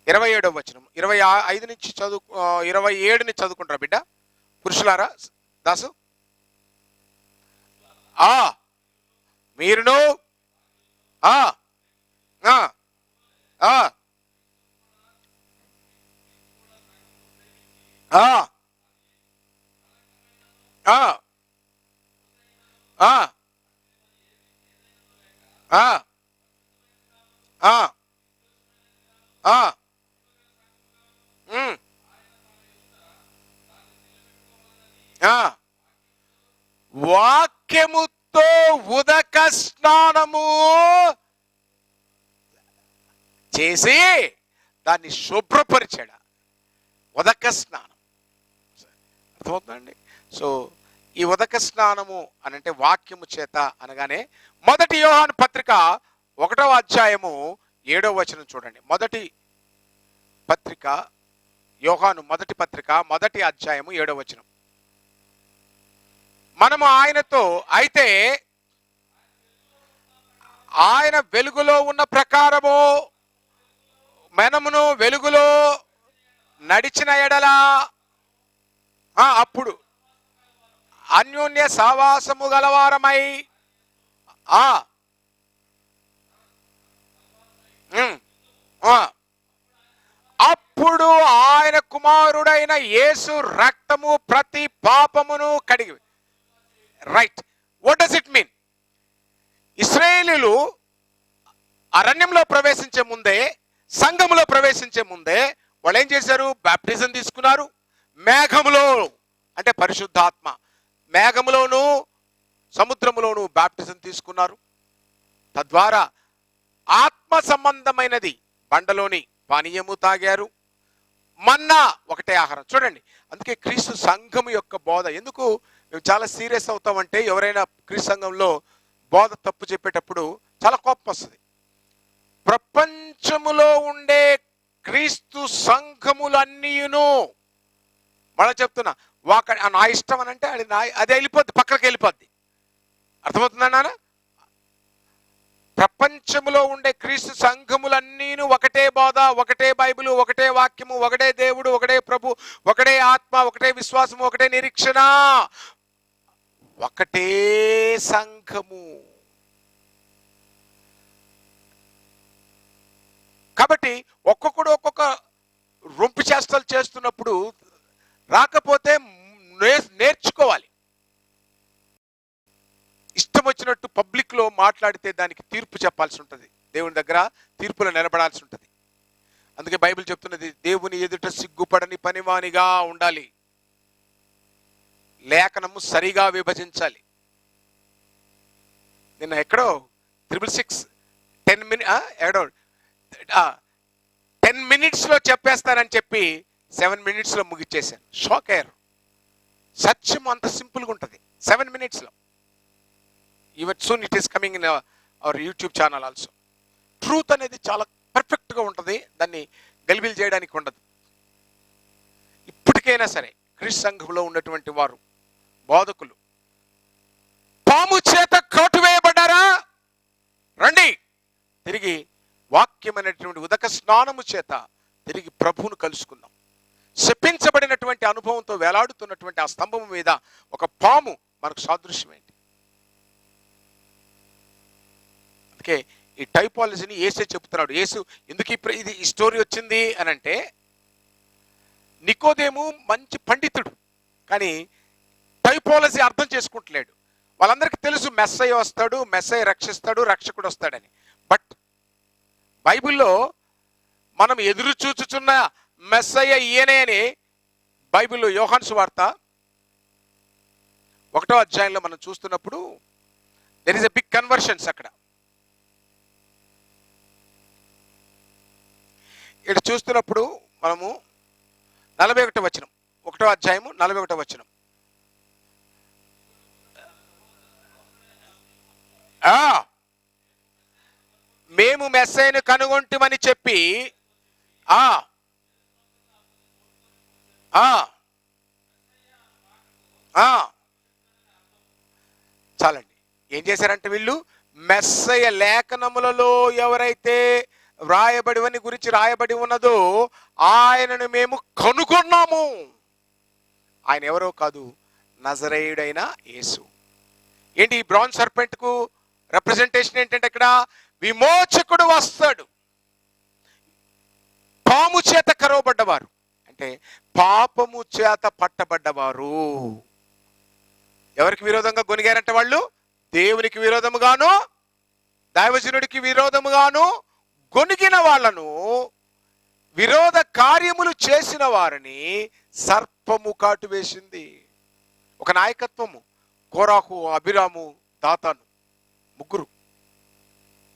27వ వచనం, 25 నుంచి 27ని చదువుకుంటారా బిడ్డ? పురుషులారా, దాసు, మీరును వాక్యముతో ఉదక స్నానము చేసి దాన్ని శుభ్రపరిచాడు. ఉదక స్నానం. అర్థమవుతుందండి? సో ఈ ఉదక స్నానము అని అంటే వాక్యము చేత అనగానే మొదటి యోహాను పత్రిక 1వ అధ్యాయము 7వ వచనం చూడండి. మొదటి పత్రిక, యోహాను మొదటి పత్రిక 1వ అధ్యాయము 7వ వచనం. మనము ఆయనతో అయితే ఆయన వెలుగులో ఉన్న ప్రకారము మనమును వెలుగులో నడిచిన ఎడల అప్పుడు అన్యోన్య సహవాసము గలవారమై అప్పుడు ఆయన కుమారుడైన యేసు రక్తము ప్రతి పాపమును కడిగి. Right, what does it mean? ఇశ్రాయేలీయులు అరణ్యంలో ప్రవేశించే ముందే, సంఘములో ప్రవేశించే ముందే వాళ్ళు ఏం చేశారు? బాప్టిజం తీసుకున్నారు. మేఘములో అంటే పరిశుద్ధాత్మ, మేఘములోను సముద్రములోను బాప్టిజం తీసుకున్నారు. తద్వారా ఆత్మ సంబంధమైనది బండలోని పానీయము తాగారు. మన్నా ఒకటే ఆహారం. చూడండి, అందుకే క్రీస్తు సంఘము యొక్క బోధ ఎందుకు మేము చాలా సీరియస్ అవుతామంటే, ఎవరైనా క్రీస్తు సంఘంలో బోధ తప్పు చెప్పేటప్పుడు చాలా కోపం వస్తుంది. ప్రపంచములో ఉండే క్రీస్తు సంఘములన్నీయును మళ్ళీ చెప్తున్నా, నా ఇష్టం అని అంటే అది వెళ్ళిపోద్ది, పక్కకి వెళ్ళిపోద్ది. అర్థమవుతుందా నాన్న? ప్రపంచంలో ఉండే క్రీస్తు సంఘములన్నీను ఒకటే బోధ, ఒకటే బైబిల్, ఒకటే వాక్యము, ఒకటే దేవుడు, ఒకటే ప్రభు, ఒకటే ఆత్మ, ఒకటే విశ్వాసము, ఒకటే నిరీక్షణ, ఒకటే సంఘము. కాబట్టి ఒక్కొక్కడు ఒక్కొక్క రొంపి చేష్టలు చేస్తున్నప్పుడు రాకపోతే నేర్చుకోవాలి. ఇష్టం వచ్చినట్టు పబ్లిక్లో మాట్లాడితే దానికి తీర్పు చెప్పాల్సి ఉంటుంది. దేవుని దగ్గర తీర్పులో నిలబడాల్సి ఉంటుంది. అందుకే బైబిల్ చెప్తున్నది, దేవుని ఎదుట సిగ్గుపడని పనివానిగా ఉండాలి, లేఖనము సరిగా విభజించాలి. నిన్న ఎక్కడో 666 10 minutes చెప్పేస్తానని చెప్పి 7 minutes ముగిచ్చేశాను. షాక్ అయ్యారు. సత్యం అంత సింపుల్గా ఉంటుంది 7 minutes. Even soon it is coming in our YouTube channel also. Truth అనేది చాలా పర్ఫెక్ట్గా ఉంటుంది, దాన్ని గలిబిలి చేయడానికి ఉండదు. ఇప్పటికైనా సరే క్రీస్తు సంఘంలో ఉన్నటువంటి వారు, బోధకులు, పాము చేత కాటువేయబడ్డారా? రండి, తిరిగి వాక్యమైనటువంటి ఉదక స్నానము చేత తిరిగి ప్రభువును కలుసుకుందాం. శపించబడినటువంటి అనుభవంతో వేలాడుతున్నటువంటి ఆ స్తంభం మీద ఒక పాము మనకు సాదృశ్యం ఏంటి? అందుకే ఈ టైపాలజీని యేసే చెప్తున్నాడు. యేసు ఎందుకు ఇది ఈ స్టోరీ వచ్చింది అని అంటే, నికోదేము మంచి పండితుడు, కానీ టైపాలజీ అర్థం చేసుకుంటలేడు. వాళ్ళందరికీ తెలుసు మెస్సయ్య వస్తాడు, మెస్సయ్య రక్షిస్తాడు, రక్షకుడు వస్తాడని. బట్ బైబిల్లో మనం ఎదురు చూచుచున్న మెస్సయ్య ఈయనే అని బైబిల్లో యోహాను సువార్త 1వ అధ్యాయంలో మనం చూస్తున్నప్పుడు there is a big conversions. అక్కడ ఇక్కడ చూస్తున్నప్పుడు మనము 41వ వచనం, 1వ అధ్యాయము 41వ వచనం. మేము మెస్సయ్యను కనుగొంటిమని చెప్పి చాలండి. ఏం చేశారంటే వీళ్ళు మెస్సయ్య లేఖనములలో ఎవరైతే వ్రాయబడివని గురించి రాయబడి ఉన్నదో ఆయనను మేము కనుగొన్నాము. ఆయన ఎవరో కాదు, నజరేయుడైన యేసు. ఏంటి ఈ బ్రాంజ్ సర్పెంట్ కు రిప్రజెంటేషన్ ఏంటంటే, ఇక్కడ విమోచకుడు వస్తాడు. పాము చేత కరవబడ్డవారు అంటే పాపము చేత పట్టబడ్డవారు. ఎవరికి విరోధంగా గొనిగారంటే వాళ్ళు దేవునికి విరోధముగాను దైవజనుడికి విరోధముగాను గొనిగిన వాళ్ళను, విరోధ కార్యములు చేసిన వారిని సర్పము కాటు వేసింది. ఒక నాయకత్వము, కోరాహు, అభిరాము, దాతాను, ముగ్గురు.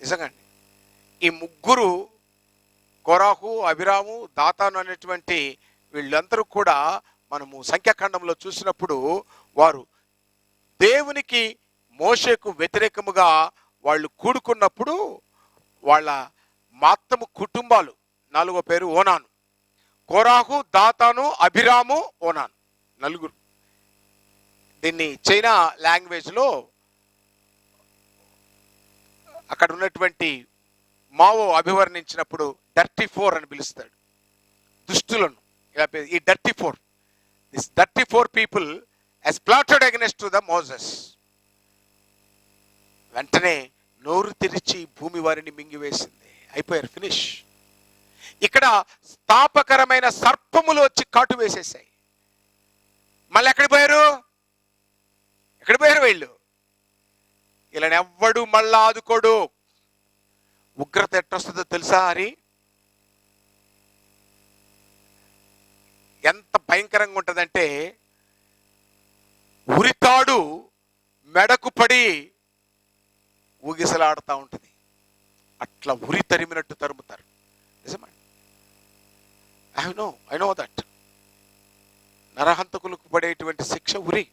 నిజంగా ఈ ముగ్గురు, కోరాహు, అభిరాము, దాతాను అనేటువంటి వీళ్ళందరూ కూడా మనము సంఖ్యాకాండంలో చూసినప్పుడు వారు దేవునికి మోషేకు వ్యతిరేకముగా వాళ్ళు కూడుకున్నప్పుడు వాళ్ళ మొత్తము కుటుంబాలు, 4వ పేరు ఓనాను, కోరాహు, దాతాను, అభిరాము, ఓనాను, నలుగురు. దీన్ని చైనా లాంగ్వేజ్లో అక్కడ ఉన్నటువంటి మావో అభివర్ణించినప్పుడు డర్టీ 4 అని పిలుస్తాడు. దుష్టులను ఈ dirty 4, this dirty 4 people has plotted against the Moses. వెంటనే నోరు తెరిచి భూమి వారిని మింగివేసింది. అయిపోయారు, ఫినిష్. ఇక్కడ స్థాపకరమైన సర్పములు వచ్చి కాటు వేసేసాయి. మళ్ళీ ఎక్కడికి పోయారు? వీళ్ళు? ఇలా ఎవ్వడు మళ్ళా ఆదుకోడు. ఉగ్రత ఎట్టొస్తుందో తెలుసా? హరి, ఎంత భయంకరంగా ఉంటుందంటే ఉరితాడు మెడకు పడి ఊగిసలాడుతూ ఉంటుంది. అట్లా ఉరి తరిమినట్టు తరుముతారు. నిజమండి, ఐ నో దట్. నరహంతకులకు పడేటువంటి శిక్ష ఉరి,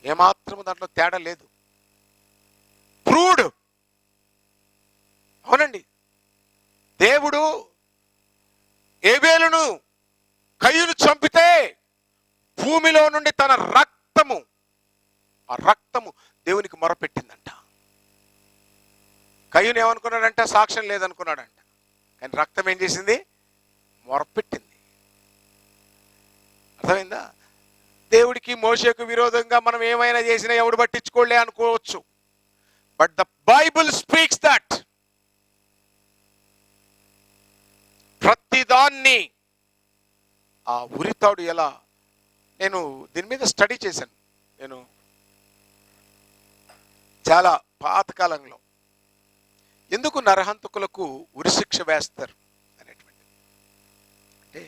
ఏమాత్రం దాంట్లో తేడా లేదు. ప్రూడ్. అవునండి, దేవుడు ఏబేలును కయ్యూను చంపితే భూమిలో నుండి తన రక్తము, ఆ రక్తము దేవునికి మొరపెట్టిందంట. కయ్యూను ఏమనుకున్నాడంట? సాక్ష్యం లేదనుకున్నాడంట. కానీ రక్తం ఏం చేసింది? మొరపెట్టింది. అర్థమైందా? దేవుడికి మోషేకు విరోధంగా మనం ఏమైనా చేసినా ఎవడు పట్టించుకోలే అనుకోవచ్చు. But the Bible speaks that ప్రతిదాన్ని ఆ ఉరితాడు ఎలా, నేను దీని మీద స్టడీ చేశాను. నేను చాలా పాతకాలంలో ఎందుకు నరహంతకులకు ఉరిశిక్ష వేస్తారు అనేటువంటి, అంటే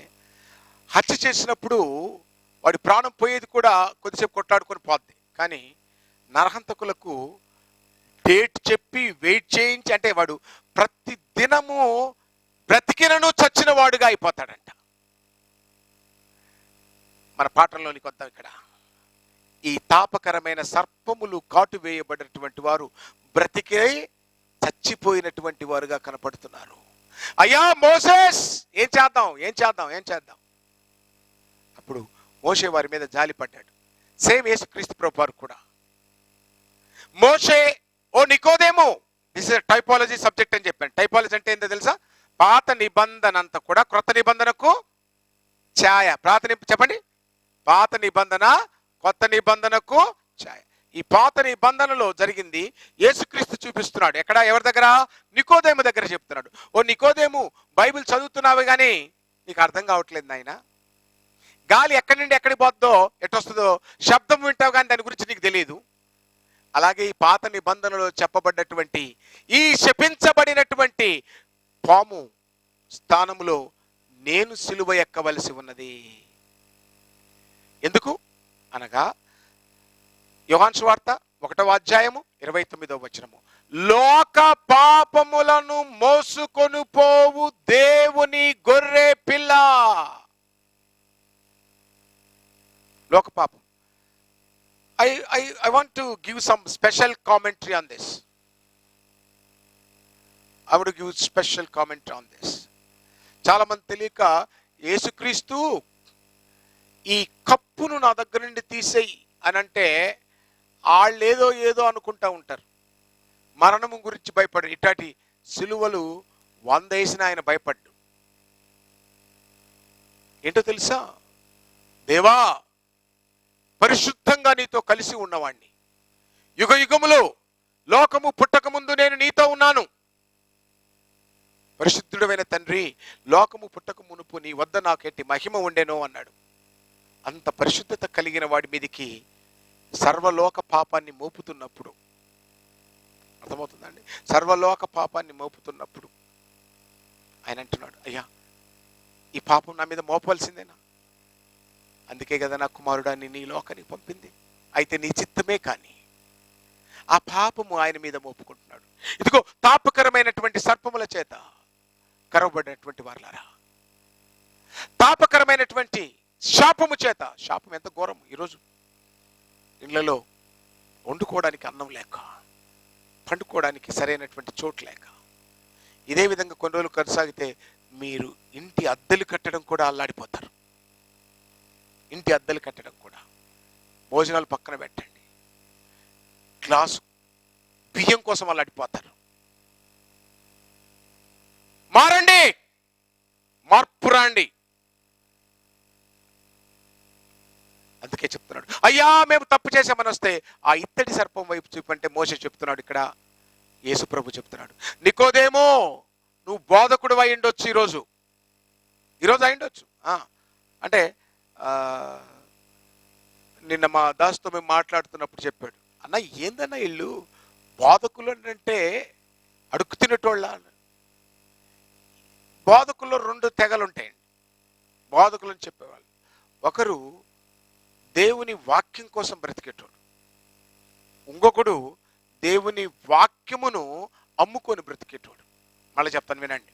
హత్య చేసినప్పుడు వాడి ప్రాణం పోయేది కూడా కొద్దిసేపు కొట్లాడుకొని పోద్ది. కానీ నరహంతకులకు డేట్ చెప్పి వెయిట్ చేయించి, అంటే వాడు ప్రతి దినము బ్రతికినను చచ్చిన వాడుగా అయిపోతాడంట. మన పాఠంలోని కొత్త ఇక్కడ ఈ తాపకరమైన సర్పములు కాటు వేయబడినటువంటి వారు బ్రతికే చచ్చిపోయినటువంటి వారుగా కనపడుతున్నారు. అయ్యా మోసెస్, ఏం చేద్దాం? అప్పుడు మోషే వారి మీద జాలి పడ్డాడు. సేమ్ యేసుక్రీస్తు ప్రభువారు కూడా. మోషే, ఓ నికోదేము, దిస్ ఇస్ టైపాలజీ సబ్జెక్ట్ అని చెప్పాను. టైపాలజీ అంటే ఏంటో తెలుసా? పాత నిబంధన అంతా కూడా క్రొత్త నిబంధనకు ఛాయ. చెప్పండి, పాత నిబంధన కొత్త నిబంధనకు ఛాయ. ఈ పాత నిబంధనలో జరిగింది యేసుక్రీస్తు చూపిస్తున్నాడు. ఎక్కడ? ఎవరి దగ్గర? నికోదేము దగ్గర చెప్తున్నాడు. ఓ నికోదేము, బైబిల్ చదువుతున్నావు కానీ నీకు అర్థం కావట్లేదు నాయన. గాలి ఎక్కడి నుండి ఎక్కడికి పోద్దో, ఎట్టొస్తుందో శబ్దం వింటావు కానీ దాని గురించి నీకు తెలియదు. అలాగే ఈ పాత నిబంధనలో చెప్పబడ్డటువంటి ఈ శపించబడినటువంటి పాము స్థానములో నేను సిలువ ఎక్కవలసి ఉన్నది. ఎందుకు అనగా యోహాను సువార్త 1వ అధ్యాయము 29వ వచనము, లోక పాపములను మోసుకొని పోవు దేవుని గొర్రె పిల్ల. లోక పాపం. I want to give some special commentary on this. I want to give special commentary on this. చాలా మంది తెలియక యేసుక్రీస్తు ఈ కప్పును నా దగ్గర నుండి తీసేయి అని అంటే వాళ్ళు ఏదో అనుకుంటా ఉంటారు. మరణము గురించి భయపడు. ఇట్లాంటి సిలువలు 100 వేసిన ఆయన భయపడ్డు. ఏంటో తెలుసా? దేవా, పరిశుద్ధంగా నీతో కలిసి ఉన్నవాణ్ణి, యుగ యుగములో లోకము పుట్టక ముందు నేను నీతో ఉన్నాను. పరిశుద్ధుడైన తండ్రి, లోకము పుట్టక మునుపు నీ వద్ద నాకెట్టి మహిమ ఉండెనో అన్నాడు. అంత పరిశుద్ధత కలిగిన వాడి మీదికి సర్వలోక పాపాన్ని మోపుతున్నప్పుడు, అర్థమవుతుందండి? సర్వలోక పాపాన్ని మోపుతున్నప్పుడు ఆయన అంటున్నాడు, అయ్యా ఈ పాపం నా మీద మోపవలసిందేనా? అందుకే కదా నా కుమారుడాన్ని నీ లోకానికి పంపింది. అయితే నీ చిత్తమే కానీ ఆ పాపము ఆయన మీద మోపుకుంటున్నాడు. ఇదిగో తాపకరమైనటువంటి సర్పముల చేత కరవబడినటువంటి వారులారా, తాపకరమైనటువంటి శాపము చేత, శాపం ఎంత ఘోరం! ఈరోజు ఇళ్లలో వండుకోవడానికి అన్నం లేక, పండుకోవడానికి సరైనటువంటి చోటు లేక, ఇదే విధంగా కొన్ని రోజులు కొనసాగితే మీరు ఇంటి అద్దెలు కట్టడం కూడా అల్లాడిపోతారు. ఇంటి అద్దెలు కట్టడం కూడా. భోజనాలు పక్కన పెట్టండి, గ్లాసు బియ్యం కోసం అల్లాడిపోతారు. మారండి, మార్పు రండి. అందుకే చెప్తున్నాడు, అయ్యా మేము తప్పు చేసామని వస్తే ఆ ఇత్తడి సర్పం వైపు చూపంటే మోషే చెప్తున్నాడు, ఇక్కడ యేసు ప్రభు చెప్తున్నాడు, నికోదేమో నువ్వు బోధకుడు అయి ఉండొచ్చు, ఈరోజు అయిండొచ్చు. అంటే నిన్న మా దాసుతో మేము మాట్లాడుతున్నప్పుడు చెప్పాడు, అన్న ఏందన్నా ఇల్లు బోధకులు అంటే అడుక్కు తినేటోళ్ళ. బోధకుల్లో 2 తెగలు ఉంటాయండి. బోధకులు అని చెప్పేవాళ్ళు, ఒకరు దేవుని వాక్యం కోసం బ్రతికేటోడు, ఇంకొకడు దేవుని వాక్యమును అమ్ముకొని బ్రతికేటోడు. మళ్ళీ చెప్తాను వినండి,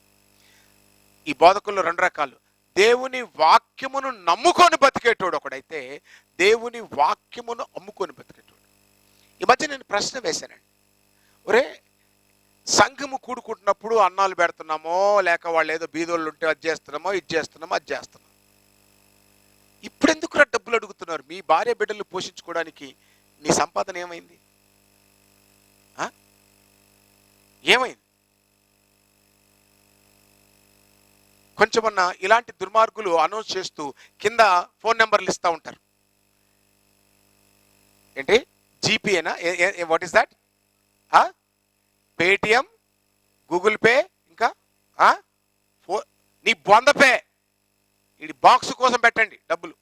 ఈ బోధకుల్లో 2 రకాలు. దేవుని వాక్యమును నమ్ముకొని బతికేటోడు ఒకడైతే, దేవుని వాక్యమును అమ్ముకొని బతికేటోడు. ఈ మధ్య నేను ప్రశ్న వేశానండి, ఒరే సంఘము కూడుకుంటున్నప్పుడు అన్నాలు పెడుతున్నామో, లేక వాళ్ళు ఏదో బీదోళ్ళు ఉంటే అది చేస్తున్నామో, ఇది చేస్తున్నామో, అది చేస్తున్నాం, ఇప్పుడు ఎందుకు డబ్బులు అడుగుతున్నారు? మీ భార్య బిడ్డలు పోషించుకోవడానికి నీ సంపాదన ఏమైంది? ఏమైంది? కొంచెమన్నా ఇలాంటి దుర్మార్గులు అనౌన్స్ చేస్తూ కింద ఫోన్ నెంబర్లు ఇస్తూ ఉంటారు. ఏంటి జీపీఏనా, what is that? Paytm, Google pay, ఇంకా నీ బొంద పే, ఇది బాక్స్ కోసం పెట్టండి డబ్బులు.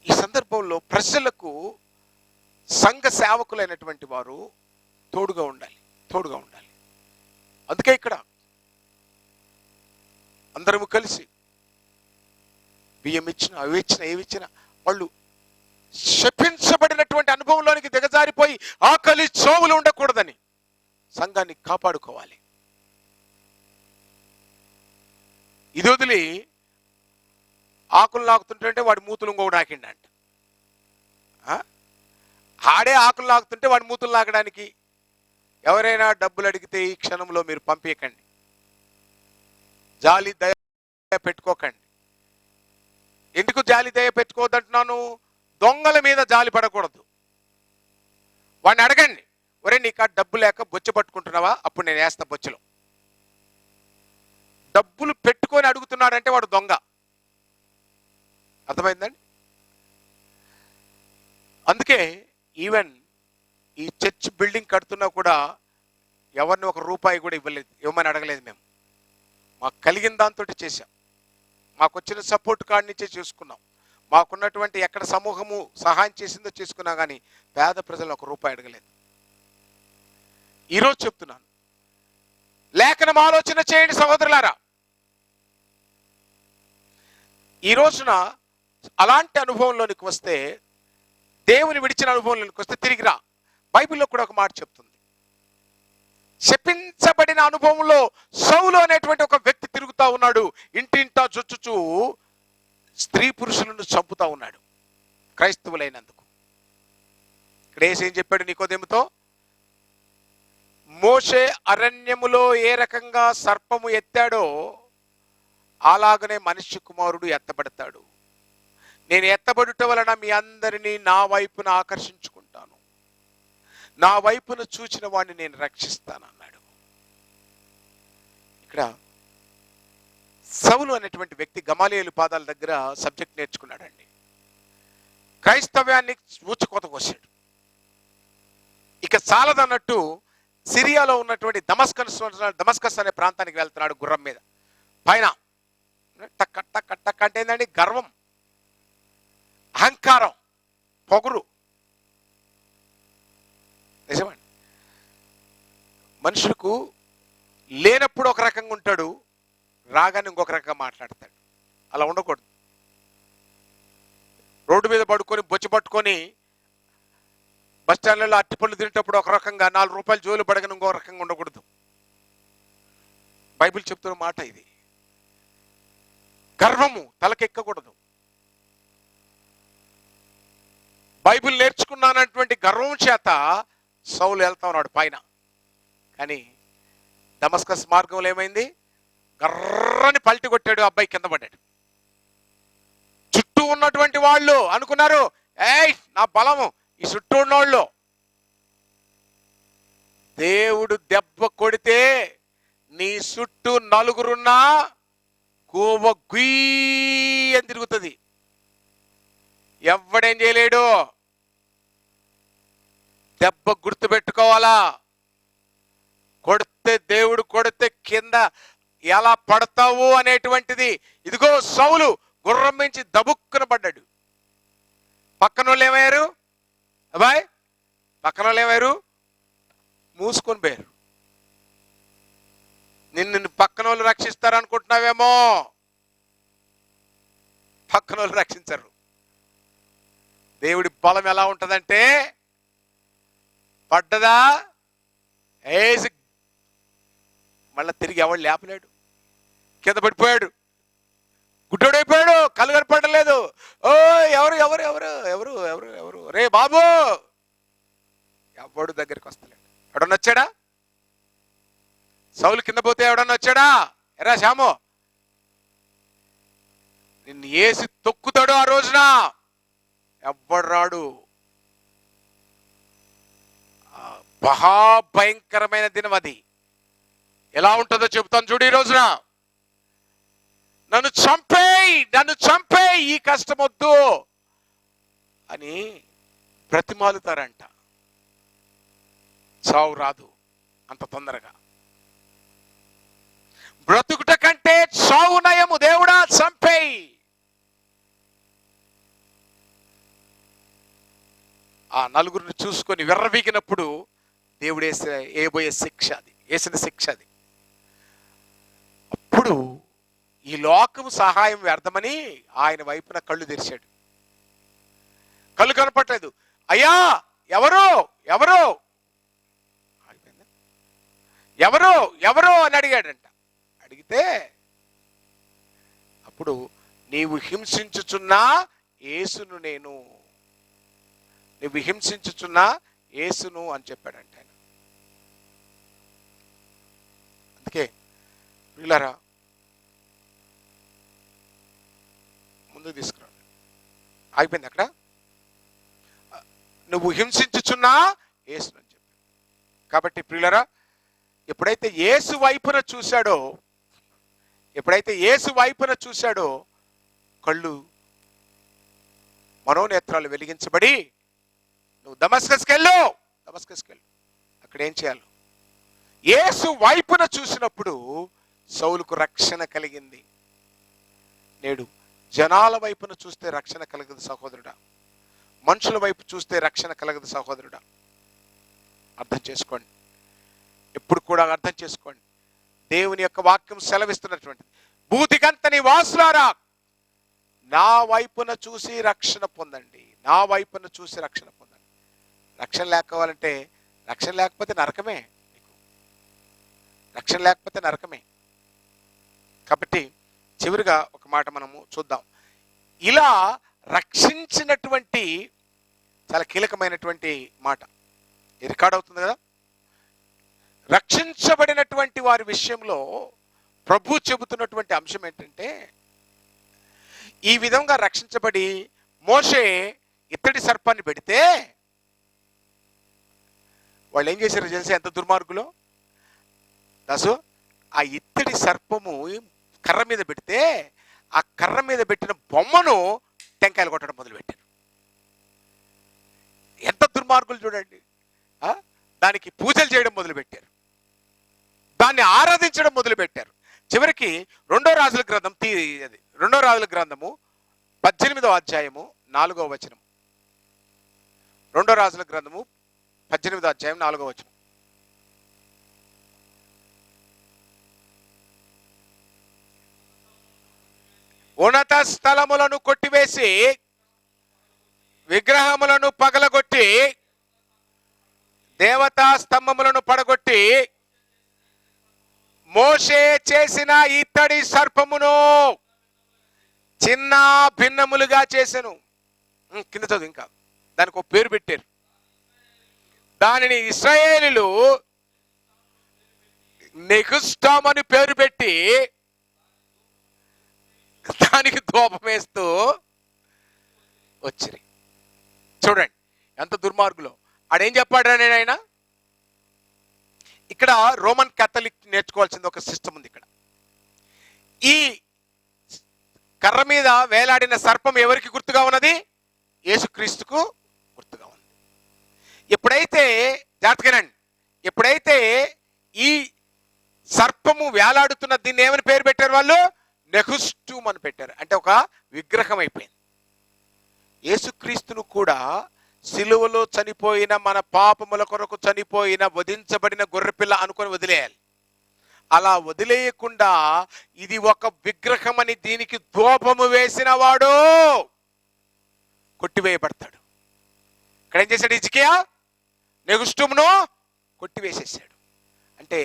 ఈ సందర్భంలో ప్రజలకు సంఘ సేవకులైనటువంటి వారు తోడుగా ఉండాలి. అందుకే ఇక్కడ అందరము కలిసి బియ్యం ఇచ్చిన, అవి ఇచ్చిన, ఏవి ఇచ్చినా వాళ్ళు శపించబడినటువంటి అనుభవంలోనికి దిగజారిపోయి ఆకలి చోవులు ఉండకూడదని సంఘాన్ని కాపాడుకోవాలి. ఇది వదిలి ఆకులు నాకుతుంటే వాడి మూతులు ఇంకొకటి నాకిండంట. ఆడే ఆకులు నాకుతుంటే వాడి మూతులు నాకడానికి ఎవరైనా డబ్బులు అడిగితే ఈ క్షణంలో మీరు పంపించకండి, జాలి దయ పెట్టుకోకండి. ఎందుకు జాలి దయ పెట్టుకోవద్దంటున్నాను? దొంగల మీద జాలి పడకూడదు. వాడిని అడగండి, ఒరే నీకు డబ్బు లేక బొచ్చ పట్టుకుంటున్నావా, అప్పుడు నేను వేస్తా బొచ్చలో. డబ్బులు పెట్టుకొని అడుగుతున్నాడంటే వాడు దొంగ. అర్థమైందండి? అందుకే ఈవెన్ ఈ చర్చ్ బిల్డింగ్ కడుతున్నా కూడా ఎవరిని ₹1 కూడా ఇవ్వమని అడగలేదు. మేము మాకు కలిగిన దాంతో చేశాం. మాకు వచ్చిన సపోర్ట్ కార్డు నుంచే చేసుకున్నాం. మాకున్నటువంటి ఎక్కడ సమూహము సహాయం చేసిందో చేసుకున్నా కానీ పేద ప్రజలు ₹1 అడగలేదు. ఈరోజు చెప్తున్నాను, లేఖనం ఆలోచన చేయండి సహోదరులారా. ఈ రోజున అలాంటి అనుభవంలోనికి వస్తే, దేవుని విడిచిన అనుభవంలోనికి వస్తే తిరిగి రా. బైబిల్లో కూడా ఒక మాట చెప్తుంది, శపించబడిన అనుభవంలో సౌలు అనేటువంటి ఒక వ్యక్తి తిరుగుతా ఉన్నాడు. ఇంటింటా జొచ్చుచూ స్త్రీ పురుషులను చంపుతా ఉన్నాడు క్రైస్తవులైనందుకు. ఇక్కడ ఏం చెప్పాడు నికోదేముతో? మోషే అరణ్యములో ఏ రకంగా సర్పము ఎత్తాడో అలాగనే మనుష్య కుమారుడు ఎత్తబడతాడు. నేను ఎత్తబడుట వలన మీ అందరినీ నా వైపున ఆకర్షించుకుంటాను, నా వైపున చూచిన వాడిని నేను రక్షిస్తాను అన్నాడు. ఇక్కడ సౌలు అనేటువంటి వ్యక్తి గమాలియేలు పాదాల దగ్గర సబ్జెక్ట్ నేర్చుకున్నాడండి. క్రైస్తవ్యాన్ని ఊచకోత కోసాడు. ఇక చాలదన్నట్టు సిరియాలో ఉన్నటువంటి దమస్కస్ అనే ప్రాంతానికి వెళ్తున్నాడు గుర్రం మీద. పైన టక్క టక్క టక్క అంటే ఏంటండి? గర్వం, అహంకారం, పొగురు. నిజమండి, మనుషులకు లేనప్పుడు ఒక రకంగా ఉంటాడు, రాగానే ఇంకొక రకంగా మాట్లాడతాడు. అలా ఉండకూడదు. రోడ్డు మీద పడుకొని బొచ్చి పట్టుకొని బస్టాండ్లలో అట్టిపళ్ళు తినేటప్పుడు ఒక రకంగా, ₹4 జోలు పడగానే ఇంకో రకంగా ఉండకూడదు. బైబిల్ చెప్తున్న మాట ఇది. గర్వము తలకెక్కకూడదు. బైబిల్ నేర్చుకున్నానటువంటి గర్వం చేత సౌలు వెళ్తా ఉన్నాడు పైన. కానీ దమస్కస్ మార్గంలో ఏమైంది? గర్రని పల్టి కొట్టాడు, అబ్బాయి కింద పడ్డాడు. చుట్టూ ఉన్నటువంటి వాళ్ళు అనుకున్నారు, ఏయ్ నా బలము ఈ చుట్టూ ఉన్నోళ్ళు. దేవుడు దెబ్బ కొడితే నీ చుట్టూ నలుగురున్నా గోవ గుయ్ అని తిరుగుతుంది. ఎవడేం చేయలేడు. దెబ్బ గుర్తు పెట్టుకోవాలా. కొడితే దేవుడు కొడితే కింద ఎలా పడతావు అనేటువంటిది. ఇదిగో సౌలు గుర్రం మించి దబుక్కున పడ్డాడు. పక్కన వాళ్ళు ఏమయ్యారు? అబ్బాయి పక్కన వాళ్ళు ఏమయ్యారు? మూసుకొని పోయారు. నిన్ను పక్కన వాళ్ళు రక్షిస్తారు అనుకుంటున్నావేమో, పక్కన వాళ్ళు రక్షించరు. దేవుడి బలం ఎలా ఉంటుందంటే, పడ్డదా ఏసి మళ్ళా తిరిగి ఎవడు లేపలేడు. కింద పడిపోయాడు, గుడ్డోడైపోయాడు, కళ్ళు కనపడలేదు. ఓ ఎవరు ఎవరు ఎవరు ఎవరు ఎవరు ఎవరు రే బాబు, ఎవడు దగ్గరికి వస్తలేడు. ఎవడన్నా వచ్చాడా? సౌలు కింద పోతే ఎవడన్నా వచ్చాడా? ఎరా శ్యాము, నిన్ను ఏసి తొక్కుతాడు ఆ రోజున. ఎవ్వడు రాడు. మహాభయంకరమైన దినం అది. ఎలా ఉంటుందో చెబుతాను చూడు. ఈ రోజున నన్ను చంపేయి, ఈ కష్టం వద్దు అని బ్రతిమాలుతారంట. చావు రాదు అంత తొందరగా. బ్రతుకుట కంటే చావు నయము. దేవుడా చంపేయి. ఆ నలుగురిని చూసుకొని విర్రవీగినప్పుడు దేవుడు వేయబోయే శిక్ష అది, వేసిన శిక్ష అది. అప్పుడు ఈ లోకము సహాయం వ్యర్థమని ఆయన వైపున కళ్ళు తెరిచాడు. కళ్ళు కనపట్లేదు. అయ్యా ఎవరు ఎవరు ఎవరు ఎవరు అని అడిగాడంట. అడిగితే అప్పుడు నీవు హింసించుచున్నా యేసును నువ్వు హింసించుచున్నా యేసును అని చెప్పాడంట ఆయన. అందుకే వీళ్ళరా ముందుకు తీసుకురాండి. ఆగిపోయింది అక్కడ. నువ్వు హింసించుచున్నా యేసును అని చెప్పాడు. కాబట్టి ప్రియులరా, ఎప్పుడైతే యేసు వైపున చూశాడో కళ్ళు మనోనేత్రాలు వెలిగించబడి నువ్వు దమస్కస్కి వెళ్ళు. అక్కడ ఏం చేయాలి? యేసు వైపున చూసినప్పుడు సౌలుకు రక్షణ కలిగింది. నేడు జనాల వైపున చూస్తే రక్షణ కలగదు సహోదరుడా. మనుషుల వైపు చూస్తే రక్షణ కలగదు సహోదరుడా. అర్థం చేసుకోండి. ఎప్పుడు కూడా అర్థం చేసుకోండి. దేవుని యొక్క వాక్యం సెలవిస్తున్నటువంటిది, భూతికంత నివాసులారా నా వైపున చూసి రక్షణ పొందండి. రక్షణ లేకపోవాలంటే, రక్షణ లేకపోతే నరకమే. రక్షణ లేకపోతే నరకమే. కాబట్టి చివరిగా ఒక మాట మనము చూద్దాం. ఇలా రక్షించినటువంటి చాలా కీలకమైనటువంటి మాట రికార్డ్ అవుతుంది కదా. రక్షించబడినటువంటి వారి విషయంలో ప్రభు చెబుతున్నటువంటి అంశం ఏంటంటే, ఈ విధంగా రక్షించబడి మోషే ఇత్తడి సర్పాన్ని పెడితే వాళ్ళు ఏం చేశారో తెలిసి ఎంత దుర్మార్గులో దాసు. ఆ ఇత్తడి సర్పము కర్ర మీద పెడితే ఆ కర్ర మీద పెట్టిన బొమ్మను టెంకాయలు కొట్టడం మొదలుపెట్టారు. ఎంత దుర్మార్గులు చూడండి. దానికి పూజలు చేయడం మొదలుపెట్టారు, దాన్ని ఆరాధించడం మొదలుపెట్టారు. చివరికి రెండో రాజుల గ్రంథము 18వ అధ్యాయము 4వ వచనం. రెండో రాజుల గ్రంథము 18వ అధ్యాయం 4వ వచనం. ఉన్నత స్థలములను కొట్టివేసి విగ్రహములను పగలగొట్టి దేవతా స్తంభములను పడగొట్టి మోషే చేసిన ఇత్తడి సర్పమును చిన్న భిన్నములుగా చేసెను. కింద చదువు, ఇంకా దానికి ఒక పేరు పెట్టారు. దానిని ఇశ్రాయేలీయులు నెహుష్టాము అని పేరు పెట్టి దానికి ధూపం వేస్తూ వచ్చిరి. చూడండి ఎంత దుర్మార్గులో. ఆడేం చెప్పాడు ఆయన? ఇక్కడ రోమన్ కేథలిక్ నేర్చుకోవాల్సింది ఒక సిస్టమ్ ఉంది. ఇక్కడ ఈ కర్ర మీద వేలాడిన సర్పం ఎవరికి గుర్తుగా ఉన్నది? యేసుక్రీస్తుకు గుర్తుగా ఉంది. ఎప్పుడైతే జాగ్రత్తగానండి, ఎప్పుడైతే ఈ సర్పము వేలాడుతున్న దీన్ని ఏమని పేరు పెట్టారు వాళ్ళు? నెహుష్టూమ్ అని పెట్టారు. అంటే ఒక విగ్రహం అయిపోయింది. యేసుక్రీస్తును కూడా సిలువలో చనిపోయిన, మన పాపముల కొరకు చనిపోయిన, వధించబడిన గొర్రెపిల్ల అనుకొని వదిలేయాలి. అలా వదిలేయకుండా ఇది ఒక విగ్రహం అని దీనికి ధూపము వేసిన వాడు కొట్టివేయబడతాడు. ఇక్కడ ఏం చేశాడు? హిజ్కియా నెహుష్టూమును కొట్టివేసేసాడు. అంటే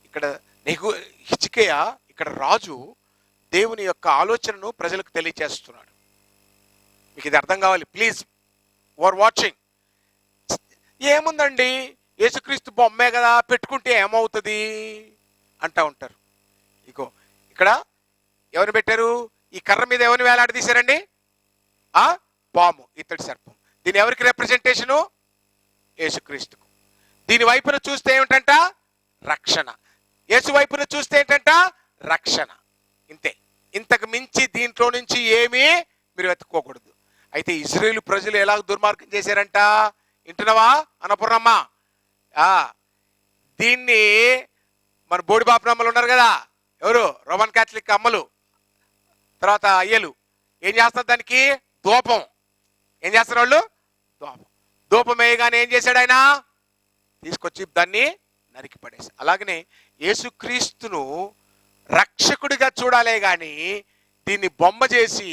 ఇక్కడ హిజ్కియా, ఇక్కడ రాజు దేవుని యొక్క ఆలోచనను ప్రజలకు తెలియచేస్తున్నాడు. మీకు ఇది అర్థం కావాలి. Please over watching. ఏముందండి, యేసుక్రీస్తు బొమ్మే కదా, పెట్టుకుంటే ఏమవుతుంది అంటా ఉంటారు. ఇగో ఇక్కడ ఎవరిని పెట్టారు? ఈ కర్ర మీద ఎవరిని వేలాడదీశారండి? పాము, ఇత్తడి సర్పం. దీని ఎవరికి రిప్రజెంటేషను? యేసుక్రీస్తుకు. దీని వైపున చూస్తే ఏమిటంట? రక్షణ. యేసు వైపున చూస్తే ఏంటంట? రక్షణ. ఇంతే. ఇంతకు మించి దీంట్లో నుంచి ఏమీ మీరు వెతుక్కోకూడదు. అయితే ఇజ్రాయేలు ప్రజలు ఎలా దుర్మార్గం చేశారంట? వింటున్నావా అన్నపూర్ణమ్మ? దీన్ని మన బోడిబాపు అమ్మలు ఉన్నారు కదా, ఎవరు? రోమన్ క్యాథలిక్ అమ్మలు, తర్వాత అయ్యలు ఏం చేస్తారు? దానికి ధూపం. ఏం చేస్తారు వాళ్ళు? ధూపం వేయగానే ఏం చేశాడు ఆయన? తీసుకొచ్చి దాన్ని నరికి పడేసి. అలాగనే యేసుక్రీస్తును రక్షకుడిగా చూడాలే గాని దీన్ని బొమ్మ చేసి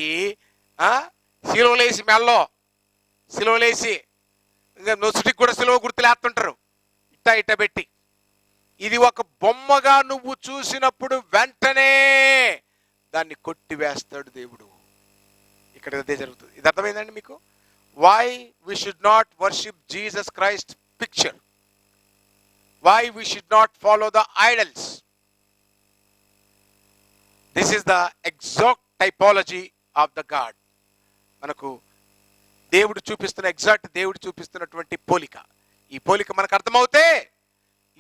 సిలువలేసి, మెల్లో సిలువలేసి, ఇంకా నొసుటికి కూడా సిలువ గుర్తులేస్తుంటారు ఇట్ట పెట్టి. ఇది ఒక బొమ్మగా నువ్వు చూసినప్పుడు వెంటనే దాన్ని కొట్టివేస్తాడు దేవుడు. ఇక్కడ అదే జరుగుతుంది. ఇది అర్థమైందండి మీకు? Why we should not worship Jesus Christ picture? Why we should not follow the idols? This is the exact typology of the God. మనకు దేవుడు చూపిస్తున్నటువంటి పోలిక. ఈ పోలిక మనకు అర్థమవుతే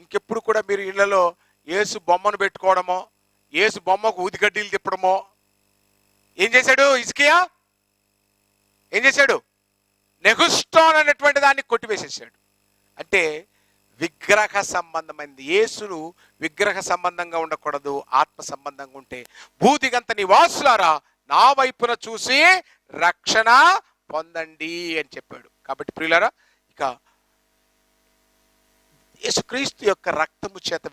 ఇంకెప్పుడు కూడా మీరు ఇళ్లలో యేసు బొమ్మను పెట్టుకోవడమో, యేసు బొమ్మకు ఊదిగడ్డీలు తిప్పడమో. ఏం చేశాడు హిజ్కియా? ఏం చేశాడు? నెహుష్టాన్ అనేటువంటి దాన్ని కొట్టివేసేసాడు. అంటే విగ్రహ సంబంధమైనది. యేసును విగ్రహ సంబంధంగా ఉండకూడదు, ఆత్మ సంబంధంగా ఉంటే. భూదిగంత నివాసులారా నా వైపున చూసి రక్షణ పొందండి అని చెప్పాడు. కాబట్టి ప్రియులారా, ఇక యేసుక్రీస్తు యొక్క రక్తము చేత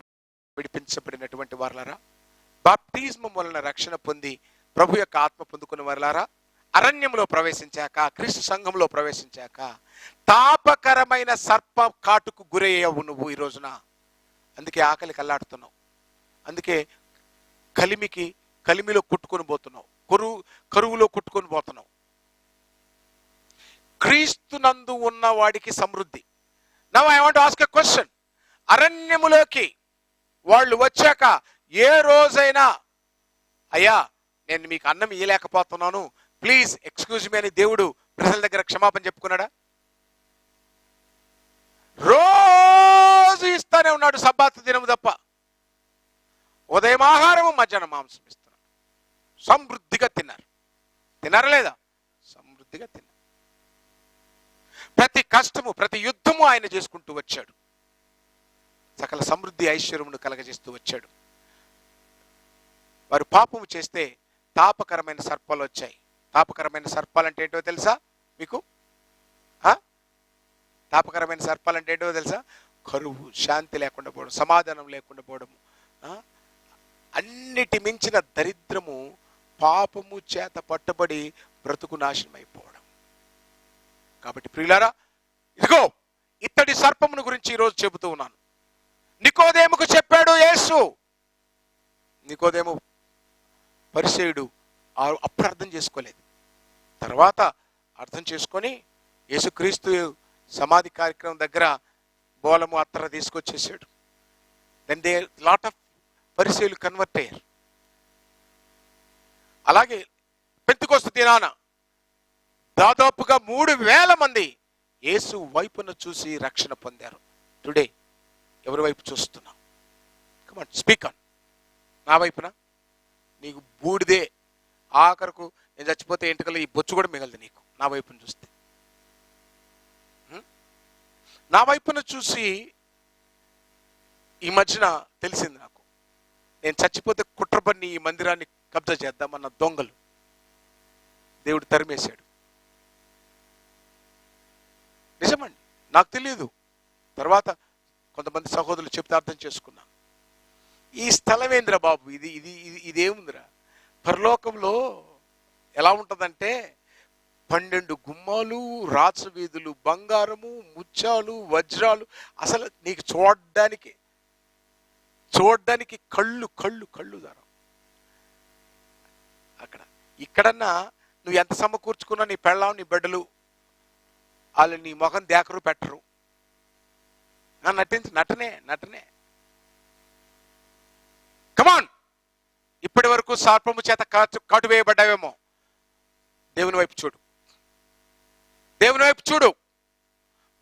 విడిపించబడినటువంటి వారలారా, బాప్టిజం వలన రక్షణ పొంది ప్రభు యొక్క ఆత్మ పొందుకున్న వారలారా, అరణ్యంలో ప్రవేశించాక, క్రీస్తు సంఘంలో ప్రవేశించాక తాపకరమైన సర్ప కాటుకు గురయ్యావు నువ్వు ఈ రోజున. అందుకే ఆకలి కల్లాడుతున్నావు. అందుకే కలిమిలో కొట్టుకొని పోతున్నావు, కరువులో కొట్టుకొని పోతున్నావు. క్రీస్తునందు ఉన్న వాడికి సమృద్ధి. Now I want to ask a question. అరణ్యములోకి వాళ్ళు వచ్చాక ఏ రోజైనా అయ్యా నేను మీకు అన్నం ఇయ్యలేకపోతున్నాను, ప్లీజ్ ఎక్స్క్యూజ్ మీ అని దేవుడు ప్రజల దగ్గర క్షమాపణ చెప్పుకున్నాడా? రోజు ఇస్తానే ఉన్నాడు, సబ్బాతు దినము తప్ప. ఉదయం ఆహారము, మధ్యాహ్నం మాంసం ఇస్తున్నాడు. సమృద్ధిగా తిన్నారా లేదా? సమృద్ధిగా తిన్నారు. ప్రతి కష్టము, ప్రతి యుద్ధము ఆయన చేసుకుంటూ వచ్చాడు. సకల సమృద్ధి ఐశ్వర్యమును కలగజేస్తూ వచ్చాడు. వారు పాపము చేస్తే తాపకరమైన సర్పాలు వచ్చాయి. తాపకరమైన సర్పాలు అంటే ఏంటో తెలుసా మీకు? తాపకరమైన సర్పాలు అంటే ఏంటో తెలుసా? కరువు, శాంతి లేకుండా పోవడం, సమాధానం లేకుండా పోవడము, అన్నిటి మించిన దరిద్రము, పాపము చేత పట్టుబడి బ్రతుకు నాశనం అయిపోవడం. కాబట్టి ప్రియులారా, ఇదిగో ఇత్తడి సర్పమును గురించి ఈరోజు చెబుతూ ఉన్నాను. నికోదేముకు చెప్పాడు యేసు, నికోదేము పరిసయ్యుడు అప్పుడు అర్థం చేసుకోలేదు. తర్వాత అర్థం చేసుకొని యేసుక్రీస్తు సమాధి కార్యక్రమం దగ్గర బోలము అత్తర తీసుకొచ్చేసాడు. దెన్ దే లాట్ ఆఫ్ పరిసయ్యులు కన్వర్ట్ అయ్యారు. అలాగే పెంతెకొస్తు దినాన దాదాపుగా 3,000 మంది యేసు వైపున చూసి రక్షణ పొందారు. టుడే ఎవరి వైపు చూస్తున్నావు? Come on, speak on. నా వైపున? నీకు బూడిదే, ఆఖరకు నేను చచ్చిపోతే ఎంటుకలు ఈ బొచ్చు కూడా మిగలదు నీకు నా వైపున చూస్తే. నా వైపున చూసి ఈ మధ్యన తెలిసింది నాకు, నేను చచ్చిపోతే కుట్రబన్ని ఈ మందిరాన్ని కబ్జా చేద్దామన్న దొంగలు దేవుడు తరిమేశాడు. నిజమండి, నాకు తెలియదు. తర్వాత కొంతమంది సహోదరులు చెప్తే అర్థం చేసుకున్నాను. ఈ స్థలమేంద్ర బాబు, ఇది ఇది ఇదేముందిరా? పరలోకంలో ఎలా ఉంటుందంటే 12 గుమ్మాలు, రాచవీధులు, బంగారము, ముత్యాలు, వజ్రాలు. అసలు నీకు చూడడానికి కళ్ళు కళ్ళు కళ్ళు దారం అక్కడ. ఇక్కడన్నా నువ్వు ఎంత సమకూర్చుకున్నా నీ పెళ్ళాం, నీ బిడ్డలు వాళ్ళు నీ ముఖం దేకరు పెట్టరు. నటనే. కమాన్, ఇప్పటి వరకు సర్పము చేత కాటు వేయబడ్డావేమో. దేవుని వైపు చూడు.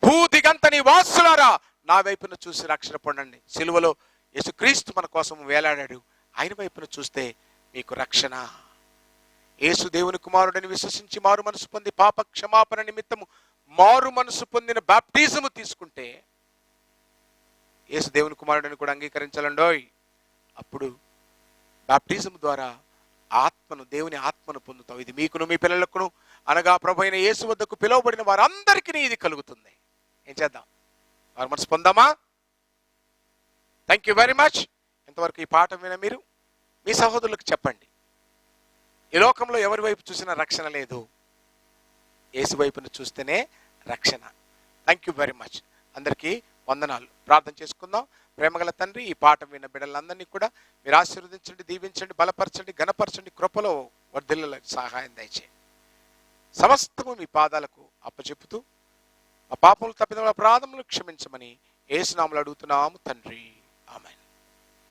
భూదిగంత నివాసులారా నా వైపున చూసి రక్షణ పొందండి. సిలువలో యేసుక్రీస్తు మన కోసం వేలాడాడు. ఆయన వైపున చూస్తే మీకు రక్షణ. యేసు దేవుని కుమారుడని విశ్వసించి మారు మనసు పొంది పాప క్షమాపణ నిమిత్తము మారు మనసు పొందిన బాప్టిజము తీసుకుంటే యేసు దేవుని కుమారుడని కూడా అంగీకరించాలండోయ్. అప్పుడు బాప్టిజం ద్వారా దేవుని ఆత్మను పొందుతావు. ఇది మీకును మీ పిల్లలకును అనగా ప్రభు అయిన యేసు వద్దకు పిలువబడిన వారందరికీ ఇది కలుగుతుంది. ఏం చేద్దాం? వారు మనసు పొందామా? Thank you very much. ఇంతవరకు ఈ పాఠం విన మీరు మీ సహోదరులకు చెప్పండి, ఈ లోకంలో ఎవరి వైపు చూసినా రక్షణ లేదు, యేసు వైపును చూస్తేనే రక్షణ. Thank you very much. అందరికీ వందనాలు. ప్రార్థన చేసుకుందాం. ప్రేమగల తండ్రి, ఈ పాఠం విన్న బిడ్డలందరినీ కూడా మీరు ఆశీర్వదించండి, దీవించండి, బలపరచండి, ఘనపరచండి, కృపలో వర్ధిల్లులకు సహాయం దయచేయండి. సమస్తము మీ పాదాలకు అప్పచెప్పుతూ మా పాపములు తప్పిదముల అపరాధములు క్షమించమని యేసు నామములో అడుగుతున్నాము తండ్రి. ఆమేన్.